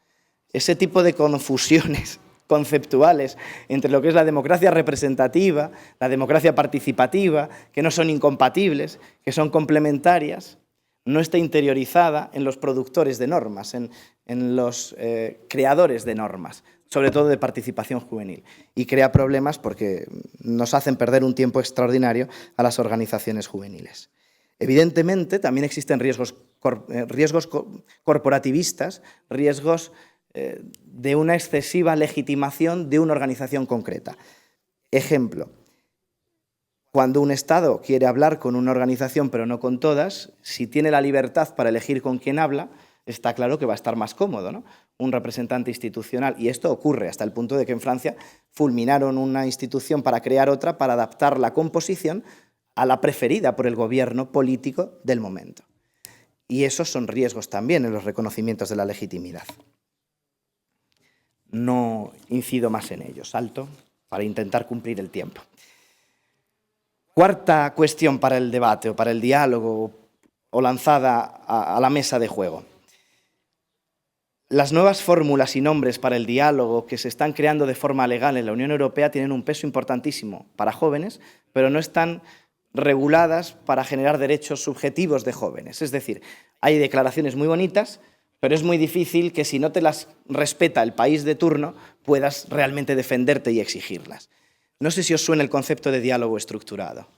Speaker 3: Ese tipo de confusiones conceptuales entre lo que es la democracia representativa, la democracia participativa, que no son incompatibles, que son complementarias, no está interiorizada en los productores de normas, en los creadores de normas, sobre todo de participación juvenil, y crea problemas porque nos hacen perder un tiempo extraordinario a las organizaciones juveniles. Evidentemente, también existen riesgos corporativistas, riesgos de una excesiva legitimación de una organización concreta. Ejemplo, cuando un Estado quiere hablar con una organización pero no con todas, si tiene la libertad para elegir con quién habla, está claro que va a estar más cómodo, ¿no?, un representante institucional. Y esto ocurre hasta el punto de que en Francia fulminaron una institución para crear otra para adaptar la composición a la preferida por el gobierno político del momento. Y esos son riesgos también en los reconocimientos de la legitimidad. No incido más en ello, salto para intentar cumplir el tiempo. Cuarta cuestión para el debate o para el diálogo o lanzada a la mesa de juego. Las nuevas fórmulas y nombres para el diálogo que se están creando de forma legal en la Unión Europea tienen un peso importantísimo para jóvenes, pero no están reguladas para generar derechos subjetivos de jóvenes. Es decir, hay declaraciones muy bonitas, pero es muy difícil que si no te las respeta el país de turno puedas realmente defenderte y exigirlas. No sé si os suena el concepto de diálogo estructurado.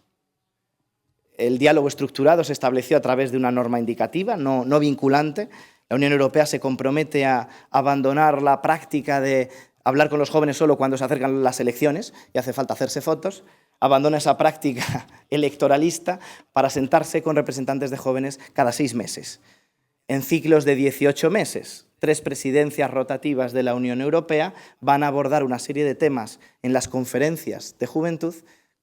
Speaker 3: El diálogo estructurado se estableció a través de una norma indicativa, no vinculante. La Unión Europea se compromete a abandonar la práctica de hablar con los jóvenes solo cuando se acercan las elecciones y hace falta hacerse fotos, abandona esa práctica electoralista para sentarse con representantes de jóvenes cada 6 meses. En ciclos de 18 meses, 3 presidencias rotativas de la Unión Europea van a abordar una serie de temas en las conferencias de juventud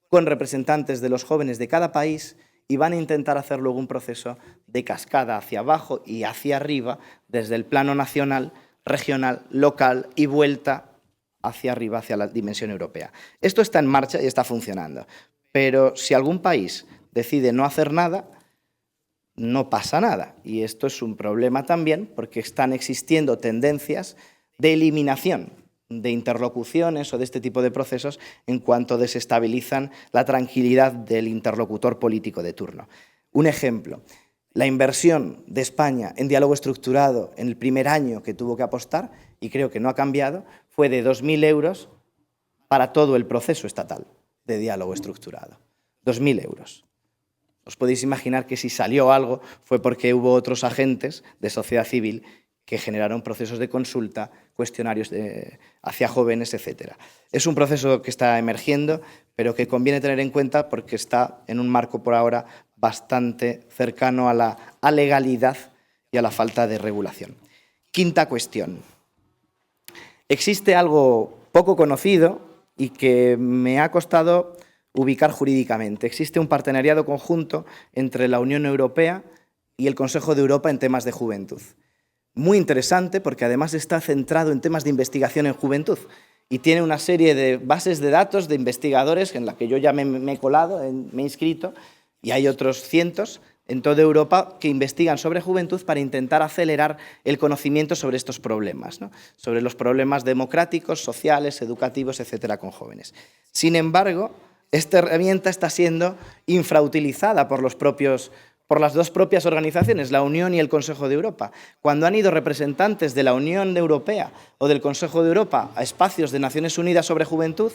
Speaker 3: con representantes de los jóvenes de cada país y van a intentar hacer luego un proceso de cascada hacia abajo y hacia arriba desde el plano nacional, regional, local y vuelta hacia arriba, hacia la dimensión europea. Esto está en marcha y está funcionando, pero si algún país decide no hacer nada, no pasa nada. Y esto es un problema también porque están existiendo tendencias de eliminación de interlocuciones o de este tipo de procesos en cuanto desestabilizan la tranquilidad del interlocutor político de turno. Un ejemplo, la inversión de España en diálogo estructurado en el primer año que tuvo que apostar, y creo que no ha cambiado, fue de 2.000 euros para todo el proceso estatal de diálogo estructurado. 2.000 euros. Os podéis imaginar que si salió algo fue porque hubo otros agentes de sociedad civil que generaron procesos de consulta, cuestionarios hacia jóvenes, etc. Es un proceso que está emergiendo, pero que conviene tener en cuenta porque está en un marco por ahora bastante cercano a la legalidad y a la falta de regulación. Quinta cuestión. Existe algo poco conocido y que me ha costado ubicar jurídicamente. Existe un partenariado conjunto entre la Unión Europea y el Consejo de Europa en temas de juventud. Muy interesante porque además está centrado en temas de investigación en juventud y tiene una serie de bases de datos de investigadores en la que yo ya me he colado, me he inscrito, y hay otros cientos en toda Europa que investigan sobre juventud para intentar acelerar el conocimiento sobre estos problemas, ¿no? Sobre los problemas democráticos, sociales, educativos, etcétera, con jóvenes. Sin embargo, esta herramienta está siendo infrautilizada por las dos propias organizaciones, la Unión y el Consejo de Europa. Cuando han ido representantes de la Unión Europea o del Consejo de Europa a espacios de Naciones Unidas sobre juventud,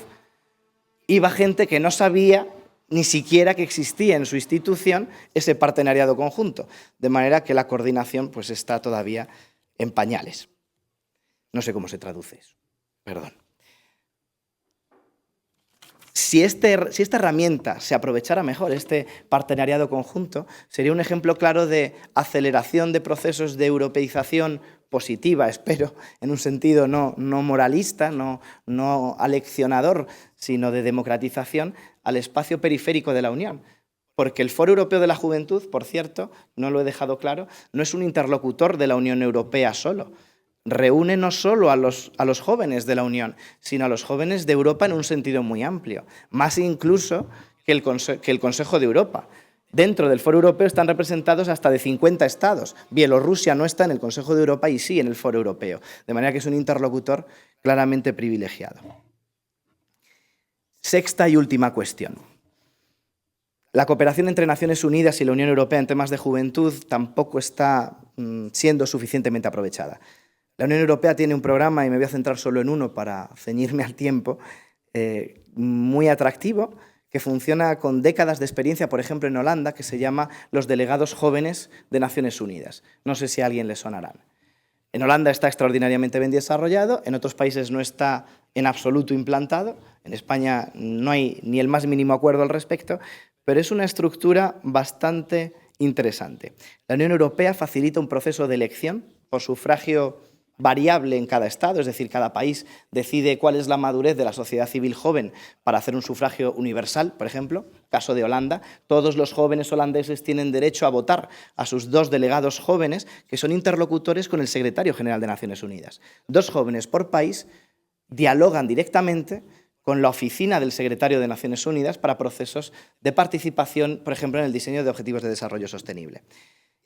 Speaker 3: iba gente que no sabía ni siquiera que existía en su institución ese partenariado conjunto, de manera que la coordinación pues, está todavía en pañales. No sé cómo se traduce eso, perdón. Si esta herramienta se aprovechara mejor, este partenariado conjunto, sería un ejemplo claro de aceleración de procesos de europeización positiva, espero, en un sentido no moralista, no aleccionador, sino de democratización al espacio periférico de la Unión. Porque el Foro Europeo de la Juventud, por cierto, no lo he dejado claro, no es un interlocutor de la Unión Europea solo. Reúne no solo a los jóvenes de la Unión, sino a los jóvenes de Europa en un sentido muy amplio, más incluso que el Consejo de Europa. Dentro del Foro Europeo están representados hasta de 50 estados. Bielorrusia no está en el Consejo de Europa y sí en el Foro Europeo, de manera que es un interlocutor claramente privilegiado. Sexta y última cuestión. La cooperación entre Naciones Unidas y la Unión Europea en temas de juventud tampoco está siendo suficientemente aprovechada. La Unión Europea tiene un programa, y me voy a centrar solo en uno para ceñirme al tiempo, muy atractivo, que funciona con décadas de experiencia, por ejemplo, en Holanda, que se llama los delegados jóvenes de Naciones Unidas. No sé si a alguien le sonarán. En Holanda está extraordinariamente bien desarrollado, en otros países no está en absoluto implantado, en España no hay ni el más mínimo acuerdo al respecto, pero es una estructura bastante interesante. La Unión Europea facilita un proceso de elección por sufragio variable en cada estado, es decir, cada país decide cuál es la madurez de la sociedad civil joven para hacer un sufragio universal, por ejemplo, caso de Holanda, todos los jóvenes holandeses tienen derecho a votar a sus 2 delegados jóvenes que son interlocutores con el secretario general de Naciones Unidas. 2 jóvenes por país dialogan directamente con la oficina del secretario de Naciones Unidas para procesos de participación, por ejemplo, en el diseño de objetivos de desarrollo sostenible.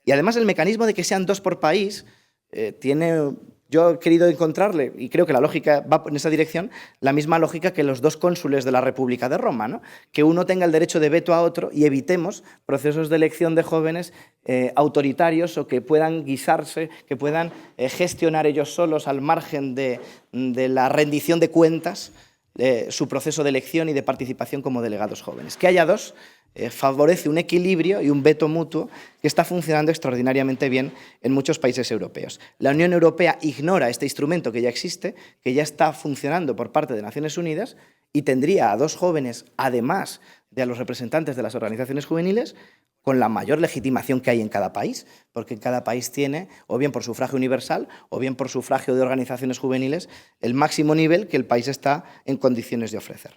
Speaker 3: Y además el mecanismo de que sean 2 por país yo he querido encontrarle, y creo que la lógica va en esa dirección, la misma lógica que los 2 cónsules de la República de Roma, ¿no? Que uno tenga el derecho de veto a otro y evitemos procesos de elección de jóvenes autoritarios o que puedan guisarse, que puedan gestionar ellos solos al margen de la rendición de cuentas su proceso de elección y de participación como delegados jóvenes. Que haya dos favorece un equilibrio y un veto mutuo que está funcionando extraordinariamente bien en muchos países europeos. La Unión Europea ignora este instrumento que ya existe, que ya está funcionando por parte de Naciones Unidas, y tendría a dos jóvenes, además de a los representantes de las organizaciones juveniles, con la mayor legitimación que hay en cada país, porque en cada país tiene, o bien por sufragio universal, o bien por sufragio de organizaciones juveniles, el máximo nivel que el país está en condiciones de ofrecer.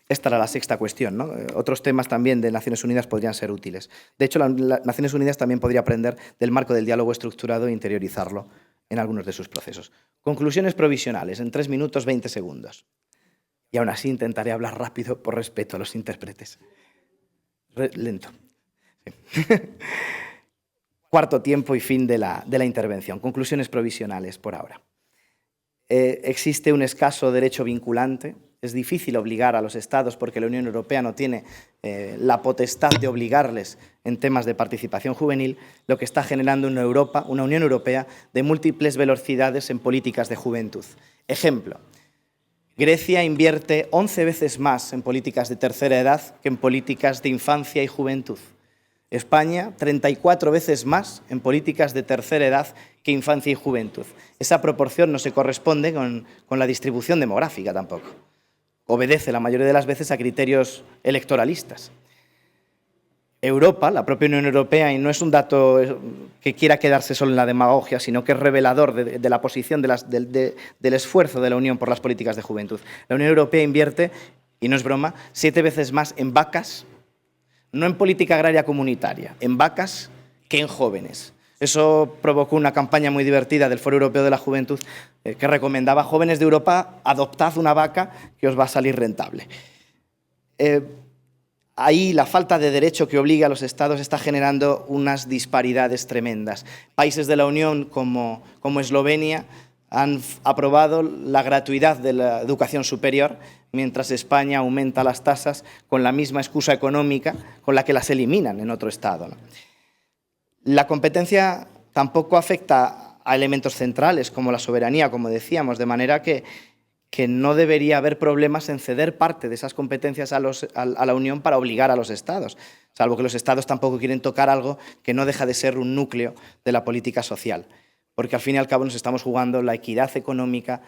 Speaker 3: Esta era la sexta cuestión, ¿no? Otros temas también de Naciones Unidas podrían ser útiles. De hecho, las Naciones Unidas también podría aprender del marco del diálogo estructurado e interiorizarlo en algunos de sus procesos. Conclusiones provisionales, en 3 minutos 20 segundos. Y aún así intentaré hablar rápido por respeto a los intérpretes. Lento. Sí. Cuarto tiempo y fin de la intervención. Conclusiones provisionales por ahora. Existe un escaso derecho vinculante. Es difícil obligar a los Estados porque la Unión Europea no tiene la potestad de obligarles en temas de participación juvenil, lo que está generando una Unión Europea de múltiples velocidades en políticas de juventud. Ejemplo, Grecia invierte 11 veces más en políticas de tercera edad que en políticas de infancia y juventud. España, 34 veces más en políticas de tercera edad que infancia y juventud. Esa proporción no se corresponde con la distribución demográfica tampoco. Obedece la mayoría de las veces a criterios electoralistas. Europa, la propia Unión Europea, y no es un dato que quiera quedarse solo en la demagogia, sino que es revelador de la posición del esfuerzo de la Unión por las políticas de juventud. La Unión Europea invierte, y no es broma, 7 veces más en vacas, no en política agraria comunitaria, en vacas que en jóvenes. Eso provocó una campaña muy divertida del Foro Europeo de la Juventud que recomendaba a jóvenes de Europa: adoptad una vaca que os va a salir rentable. Ahí la falta de derecho que obliga a los Estados está generando unas disparidades tremendas. Países de la Unión como Eslovenia han aprobado la gratuidad de la educación superior, mientras España aumenta las tasas con la misma excusa económica con la que las eliminan en otro Estado, ¿no? La competencia tampoco afecta a elementos centrales como la soberanía, como decíamos, de manera que no debería haber problemas en ceder parte de esas competencias a la Unión para obligar a los Estados, salvo que los Estados tampoco quieren tocar algo que no deja de ser un núcleo de la política social, porque al fin y al cabo nos estamos jugando la equidad económica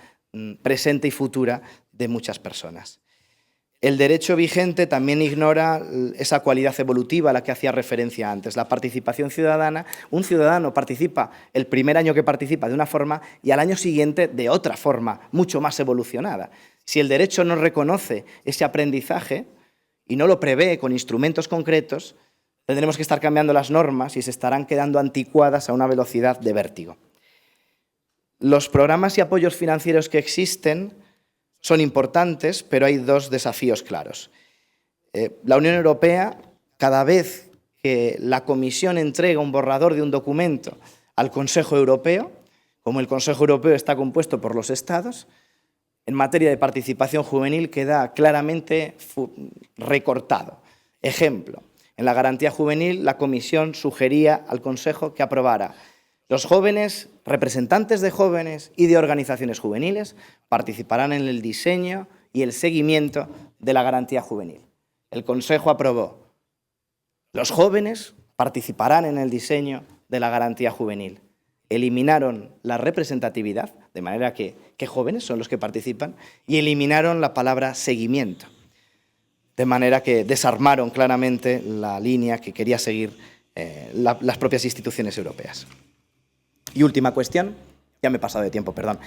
Speaker 3: presente y futura de muchas personas. El derecho vigente también ignora esa cualidad evolutiva a la que hacía referencia antes, la participación ciudadana. Un ciudadano participa el primer año que participa de una forma y al año siguiente de otra forma, mucho más evolucionada. Si el derecho no reconoce ese aprendizaje y no lo prevé con instrumentos concretos, tendremos que estar cambiando las normas y se estarán quedando anticuadas a una velocidad de vértigo. Los programas y apoyos financieros que existen son importantes, pero hay dos desafíos claros. La Unión Europea, cada vez que la Comisión entrega un borrador de un documento al Consejo Europeo, como el Consejo Europeo está compuesto por los Estados, en materia de participación juvenil queda claramente recortado. Ejemplo, en la garantía juvenil la Comisión sugería al Consejo que aprobara: los jóvenes, representantes de jóvenes y de organizaciones juveniles participarán en el diseño y el seguimiento de la garantía juvenil. El Consejo aprobó: los jóvenes participarán en el diseño de la garantía juvenil. Eliminaron la representatividad, de manera que jóvenes son los que participan, y eliminaron la palabra seguimiento, de manera que desarmaron claramente la línea que quería seguir las propias instituciones europeas. Y última cuestión, ya me he pasado de tiempo, perdón.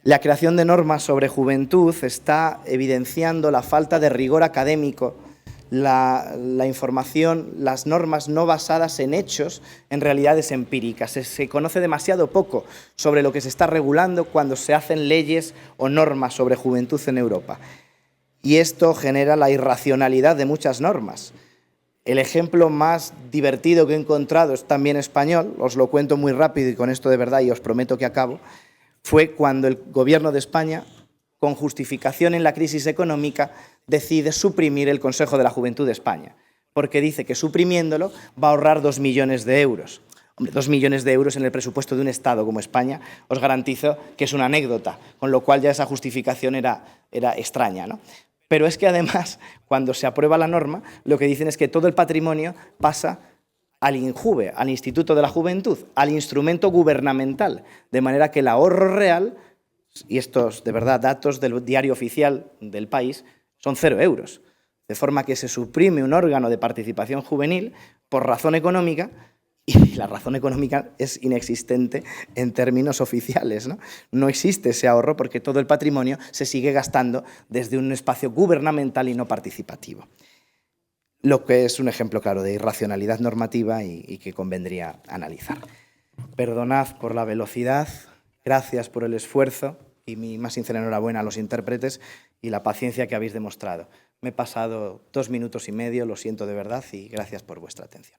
Speaker 3: La creación de normas sobre juventud está evidenciando la falta de rigor académico, la información, las normas no basadas en hechos, en realidades empíricas. Se conoce demasiado poco sobre lo que se está regulando cuando se hacen leyes o normas sobre juventud en Europa. Y esto genera la irracionalidad de muchas normas. El ejemplo más divertido que he encontrado es también español, os lo cuento muy rápido y con esto de verdad y os prometo que acabo, fue cuando el Gobierno de España, con justificación en la crisis económica, decide suprimir el Consejo de la Juventud de España, porque dice que suprimiéndolo va a ahorrar 2 millones de euros. Hombre, 2 millones de euros en el presupuesto de un Estado como España, os garantizo que es una anécdota, con lo cual ya esa justificación era extraña, ¿no? Pero es que además, cuando se aprueba la norma, lo que dicen es que todo el patrimonio pasa al INJUVE, al Instituto de la Juventud, al instrumento gubernamental, de manera que el ahorro real, y estos, de verdad, datos del diario oficial del país, son 0 euros. De forma que se suprime un órgano de participación juvenil por razón económica, y la razón económica es inexistente en términos oficiales, ¿no? No existe ese ahorro porque todo el patrimonio se sigue gastando desde un espacio gubernamental y no participativo. Lo que es un ejemplo claro de irracionalidad normativa y que convendría analizar. Perdonad por la velocidad, gracias por el esfuerzo y mi más sincera enhorabuena a los intérpretes y la paciencia que habéis demostrado. Me he pasado 2 minutos y medio, lo siento de verdad y gracias por vuestra atención.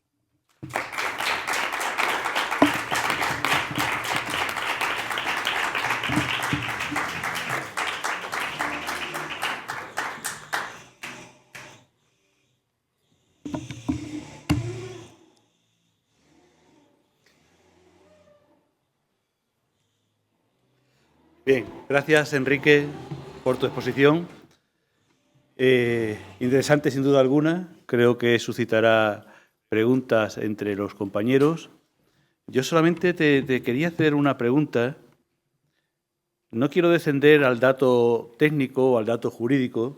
Speaker 2: Bien, gracias Enrique por tu exposición. Interesante sin duda alguna, creo que suscitará preguntas entre los compañeros. Yo solamente te quería hacer una pregunta. No quiero descender al dato técnico o al dato jurídico,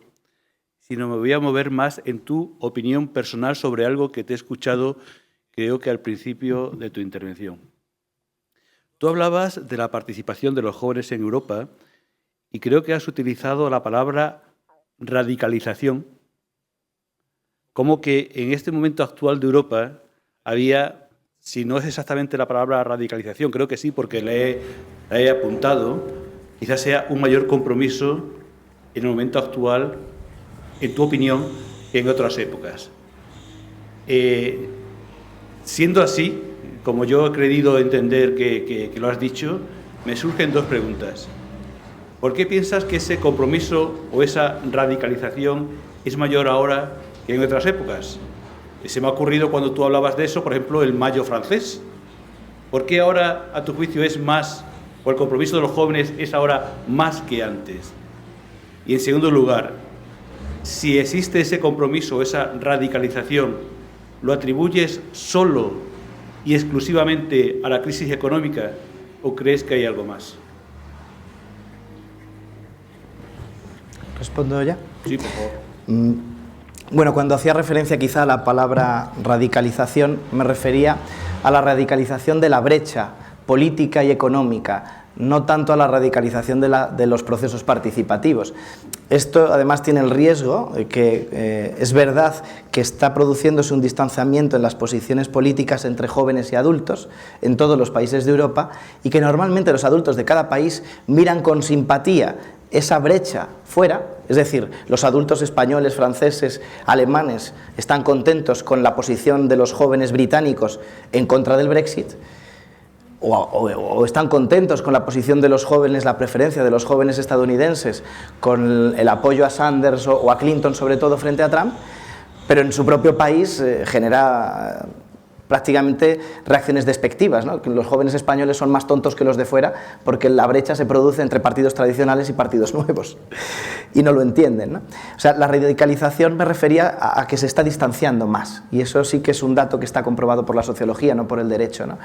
Speaker 2: sino me voy a mover más en tu opinión personal sobre algo que te he escuchado, creo que al principio de tu intervención. Tú hablabas de la participación de los jóvenes en Europa y creo que has utilizado la palabra radicalización, como que en este momento actual de Europa había, si no es exactamente la palabra radicalización, creo que sí, porque la he apuntado, quizás sea un mayor compromiso en el momento actual, en tu opinión, que en otras épocas. Siendo así, como yo he creído entender que lo has dicho, me surgen 2 preguntas. ¿Por qué piensas que ese compromiso o esa radicalización es mayor ahora que en otras épocas? Se me ha ocurrido cuando tú hablabas de eso, por ejemplo, el Mayo francés. ¿Por qué ahora, a tu juicio, es más, o el compromiso de los jóvenes es ahora más que antes? Y en segundo lugar, si existe ese compromiso o esa radicalización, ¿lo atribuyes solo y exclusivamente a la crisis económica o crees que hay algo más?
Speaker 3: ¿Respondo ya?
Speaker 2: Sí, por favor.
Speaker 3: Bueno, cuando hacía referencia quizá a la palabra radicalización, me refería a la radicalización de la brecha política y económica, no tanto a la radicalización de los procesos participativos. Esto además tiene el riesgo que es verdad que está produciéndose un distanciamiento en las posiciones políticas entre jóvenes y adultos en todos los países de Europa y que normalmente los adultos de cada país miran con simpatía esa brecha fuera, es decir, los adultos españoles, franceses, alemanes están contentos con la posición de los jóvenes británicos en contra del Brexit, o están contentos con la posición de los jóvenes, la preferencia de los jóvenes estadounidenses con el apoyo a Sanders o a Clinton sobre todo frente a Trump, pero en su propio país genera prácticamente reacciones despectivas, ¿no? Que los jóvenes españoles son más tontos que los de fuera porque la brecha se produce entre partidos tradicionales y partidos nuevos y no lo entienden, ¿no? O sea, la radicalización me refería a que se está distanciando más y eso sí que es un dato que está comprobado por la sociología, no por el derecho, ¿no?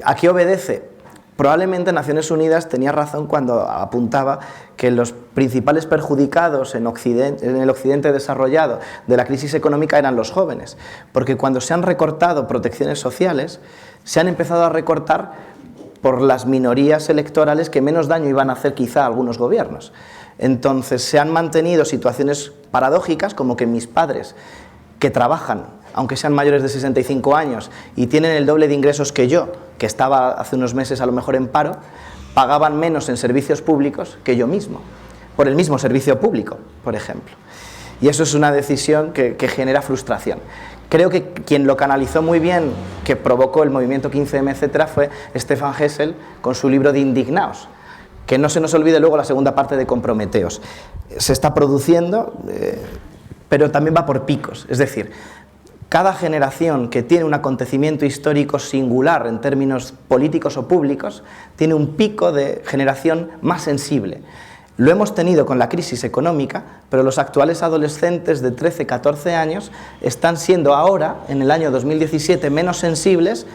Speaker 3: ¿A qué obedece? Probablemente Naciones Unidas tenía razón cuando apuntaba que los principales perjudicados en el occidente desarrollado de la crisis económica eran los jóvenes, porque cuando se han recortado protecciones sociales, se han empezado a recortar por las minorías electorales que menos daño iban a hacer quizá a algunos gobiernos. Entonces se han mantenido situaciones paradójicas como que mis padres, que trabajan, aunque sean mayores de 65 años y tienen el doble de ingresos que yo, que estaba hace unos meses a lo mejor en paro, pagaban menos en servicios públicos que yo mismo, por el mismo servicio público, por ejemplo. Y eso es una decisión que genera frustración. Creo que quien lo canalizó muy bien, que provocó el movimiento 15M, etcétera, fue Stefan Hessel con su libro de Indignaos. Que no se nos olvide luego la segunda parte de Comprometeos. Se está produciendo, pero también va por picos. Es decir, cada generación que tiene un acontecimiento histórico singular en términos políticos o públicos, tiene un pico de generación más sensible. Lo hemos tenido con la crisis económica, pero los actuales adolescentes de 13, 14 años están siendo ahora, en el año 2017, menos sensibles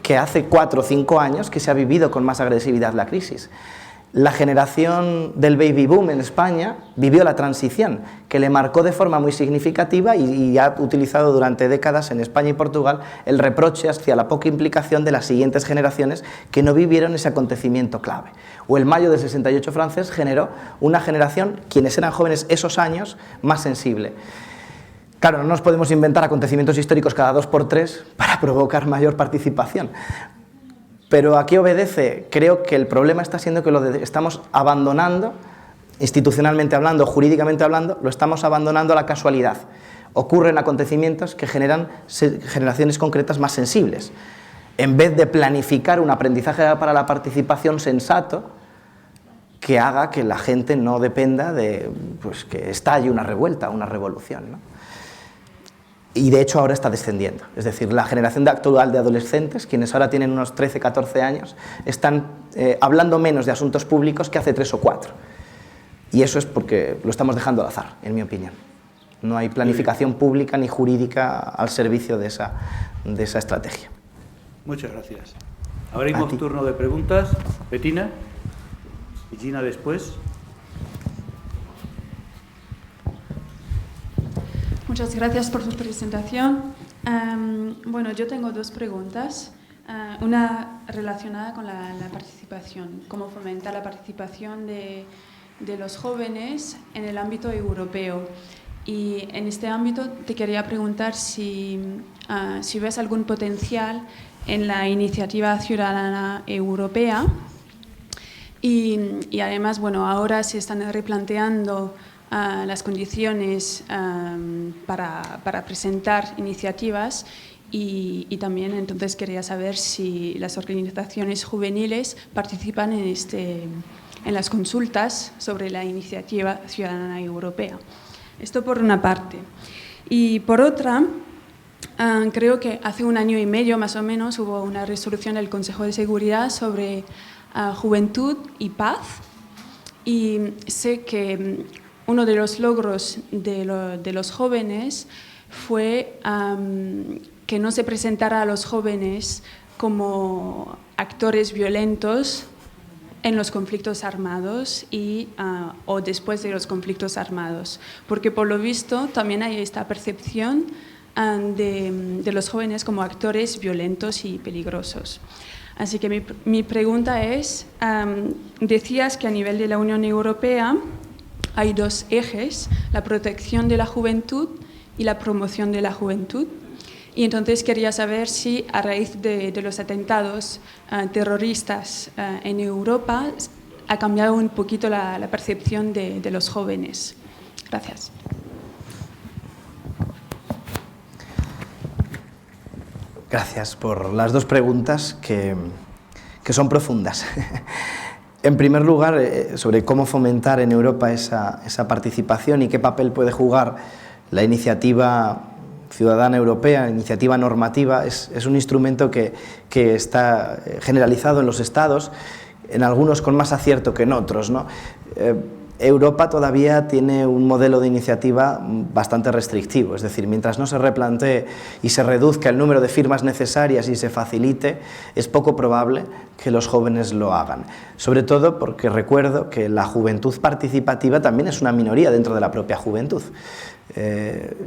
Speaker 3: que hace 4 o 5 años que se ha vivido con más agresividad la crisis. La generación del baby boom en España vivió la transición, que le marcó de forma muy significativa y ha utilizado durante décadas en España y Portugal el reproche hacia la poca implicación de las siguientes generaciones que no vivieron ese acontecimiento clave. O el mayo del 68 francés generó una generación, quienes eran jóvenes esos años, más sensible. Claro, no nos podemos inventar acontecimientos históricos cada 2 por 3 para provocar mayor participación. Pero ¿a qué obedece? Creo que el problema está siendo que lo estamos abandonando, institucionalmente hablando, jurídicamente hablando, lo estamos abandonando a la casualidad. Ocurren acontecimientos que generan generaciones concretas más sensibles. En vez de planificar un aprendizaje para la participación sensato, que haga que la gente no dependa de que estalle una revuelta, una revolución, ¿no? Y de hecho ahora está descendiendo, es decir, la generación actual de adolescentes, quienes ahora tienen unos 13, 14 años, están hablando menos de asuntos públicos que hace 3 o 4. Y eso es porque lo estamos dejando al azar, en mi opinión. No hay planificación pública ni jurídica al servicio de esa estrategia.
Speaker 2: Muchas gracias. Abrimos turno de preguntas. Bettina y Gina después.
Speaker 4: Muchas gracias por su presentación. Bueno, yo tengo 2 preguntas. Una relacionada con la participación, cómo fomentar la participación de los jóvenes en el ámbito europeo. Y en este ámbito te quería preguntar si ves algún potencial en la iniciativa ciudadana europea. Y además, bueno, ahora se están replanteando las condiciones para presentar iniciativas y también entonces quería saber si las organizaciones juveniles participan en las consultas sobre la iniciativa ciudadana europea. Esto por una parte. Y por otra, creo que hace 1 año y medio más o menos hubo una resolución del Consejo de Seguridad sobre juventud y paz y sé que uno de los logros de los jóvenes fue que no se presentara a los jóvenes como actores violentos en los conflictos armados o después de los conflictos armados, porque por lo visto también hay esta percepción de los jóvenes como actores violentos y peligrosos. Así que mi pregunta es, decías que a nivel de la Unión Europea hay 2 ejes, la protección de la juventud y la promoción de la juventud. Y entonces quería saber si a raíz de los atentados terroristas en Europa ha cambiado un poquito la percepción de los jóvenes. Gracias.
Speaker 3: Gracias por las 2 preguntas que son profundas. En primer lugar, sobre cómo fomentar en Europa esa participación y qué papel puede jugar la iniciativa ciudadana europea, iniciativa normativa, es un instrumento que está generalizado en los Estados, en algunos con más acierto que en otros, ¿no? Europa todavía tiene un modelo de iniciativa bastante restrictivo, es decir, mientras no se replantee y se reduzca el número de firmas necesarias y se facilite, es poco probable que los jóvenes lo hagan. Sobre todo porque recuerdo que la juventud participativa también es una minoría dentro de la propia juventud.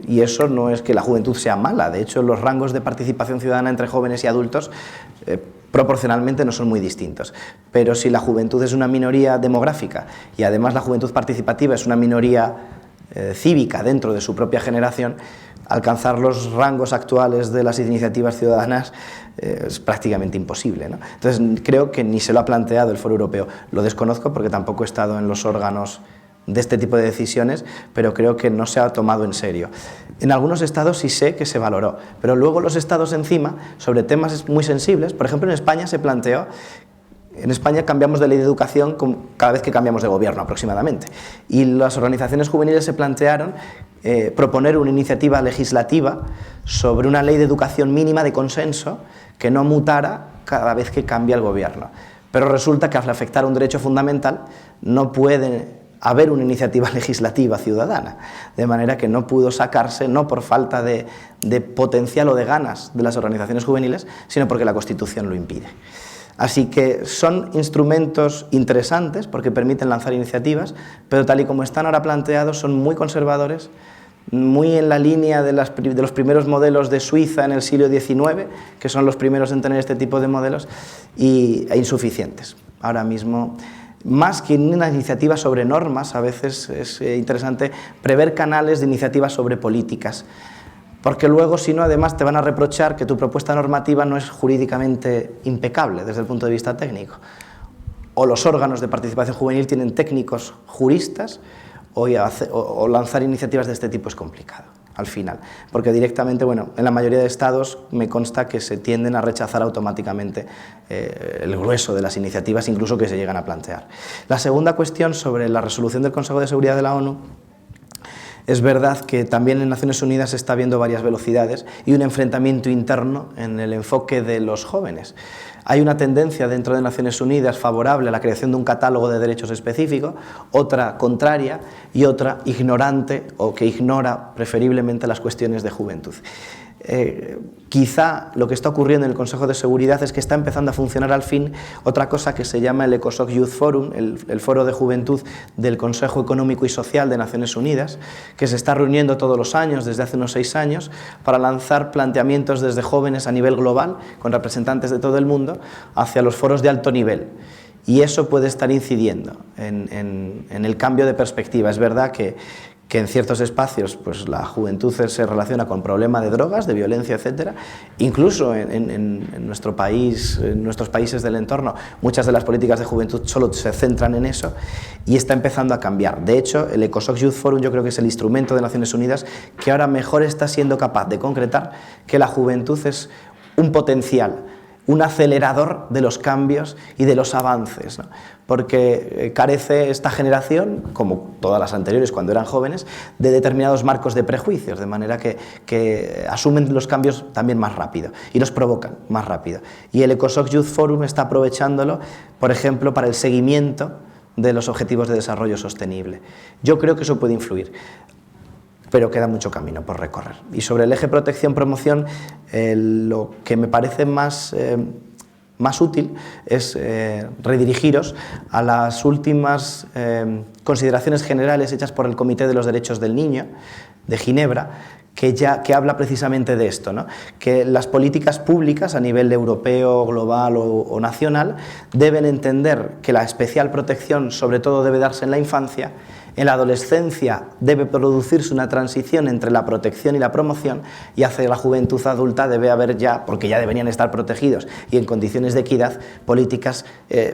Speaker 3: Y eso no es que la juventud sea mala, de hecho los rangos de participación ciudadana entre jóvenes y adultos proporcionalmente no son muy distintos, pero si la juventud es una minoría demográfica y además la juventud participativa es una minoría cívica dentro de su propia generación, alcanzar los rangos actuales de las iniciativas ciudadanas es prácticamente imposible, ¿no? Entonces creo que ni se lo ha planteado el Foro Europeo, lo desconozco porque tampoco he estado en los órganos de este tipo de decisiones, pero creo que no se ha tomado en serio. En algunos estados sí sé que se valoró, pero luego los estados encima, sobre temas muy sensibles, por ejemplo en España se planteó En España cambiamos de ley de educación cada vez que cambiamos de gobierno aproximadamente, y las organizaciones juveniles se plantearon proponer una iniciativa legislativa sobre una ley de educación mínima de consenso que no mutara cada vez que cambia el gobierno. Pero resulta que al afectar a un derecho fundamental no puede haber una iniciativa legislativa ciudadana, de manera que no pudo sacarse, no por falta de potencial o de ganas de las organizaciones juveniles, sino porque la Constitución lo impide. Así que son instrumentos interesantes porque permiten lanzar iniciativas, pero tal y como están ahora planteados son muy conservadores, muy en la línea de los primeros modelos de Suiza en el siglo XIX, que son los primeros en tener este tipo de modelos, e insuficientes. Ahora mismo, más que una iniciativa sobre normas, a veces es interesante prever canales de iniciativas sobre políticas, porque luego, si no, además te van a reprochar que tu propuesta normativa no es jurídicamente impecable desde el punto de vista técnico. O los órganos de participación juvenil tienen técnicos juristas, o lanzar iniciativas de este tipo es complicado, al final. Porque directamente, bueno, en la mayoría de estados me consta que se tienden a rechazar automáticamente el grueso de las iniciativas, incluso que se llegan a plantear. La segunda cuestión sobre la resolución del Consejo de Seguridad de la ONU. Es verdad que también en Naciones Unidas se está viendo varias velocidades y un enfrentamiento interno en el enfoque de los jóvenes. Hay una tendencia dentro de Naciones Unidas favorable a la creación de un catálogo de derechos específico, otra contraria y otra ignorante o que ignora preferiblemente las cuestiones de juventud. Quizá lo que está ocurriendo en el Consejo de Seguridad es que está empezando a funcionar al fin otra cosa que se llama el ECOSOC Youth Forum, el foro de juventud del Consejo Económico y Social de Naciones Unidas, que se está reuniendo todos los años, desde hace unos 6 años, para lanzar planteamientos desde jóvenes a nivel global, con representantes de todo el mundo, hacia los foros de alto nivel. Y eso puede estar incidiendo en el cambio de perspectiva. Es verdad que en ciertos espacios pues, la juventud se relaciona con problemas de drogas, de violencia, etc. Incluso en nuestro país, en nuestros países del entorno, muchas de las políticas de juventud solo se centran en eso y está empezando a cambiar. De hecho, el ECOSOC Youth Forum yo creo que es el instrumento de Naciones Unidas que ahora mejor está siendo capaz de concretar que la juventud es un potencial, un acelerador de los cambios y de los avances, ¿no? Porque carece esta generación, como todas las anteriores cuando eran jóvenes, de determinados marcos de prejuicios, de manera que asumen los cambios también más rápido y los provocan más rápido. Y el ECOSOC Youth Forum está aprovechándolo, por ejemplo, para el seguimiento de los objetivos de desarrollo sostenible. Yo creo que eso puede influir, pero queda mucho camino por recorrer. Y sobre el eje protección-promoción, lo que me parece más útil es redirigiros a las últimas consideraciones generales hechas por el Comité de los Derechos del Niño de Ginebra, que habla precisamente de esto, ¿no? Que las políticas públicas a nivel europeo, global o nacional deben entender que la especial protección sobre todo debe darse en la infancia. En la adolescencia debe producirse una transición entre la protección y la promoción, y hacia la juventud adulta debe haber ya, porque ya deberían estar protegidos y en condiciones de equidad, políticas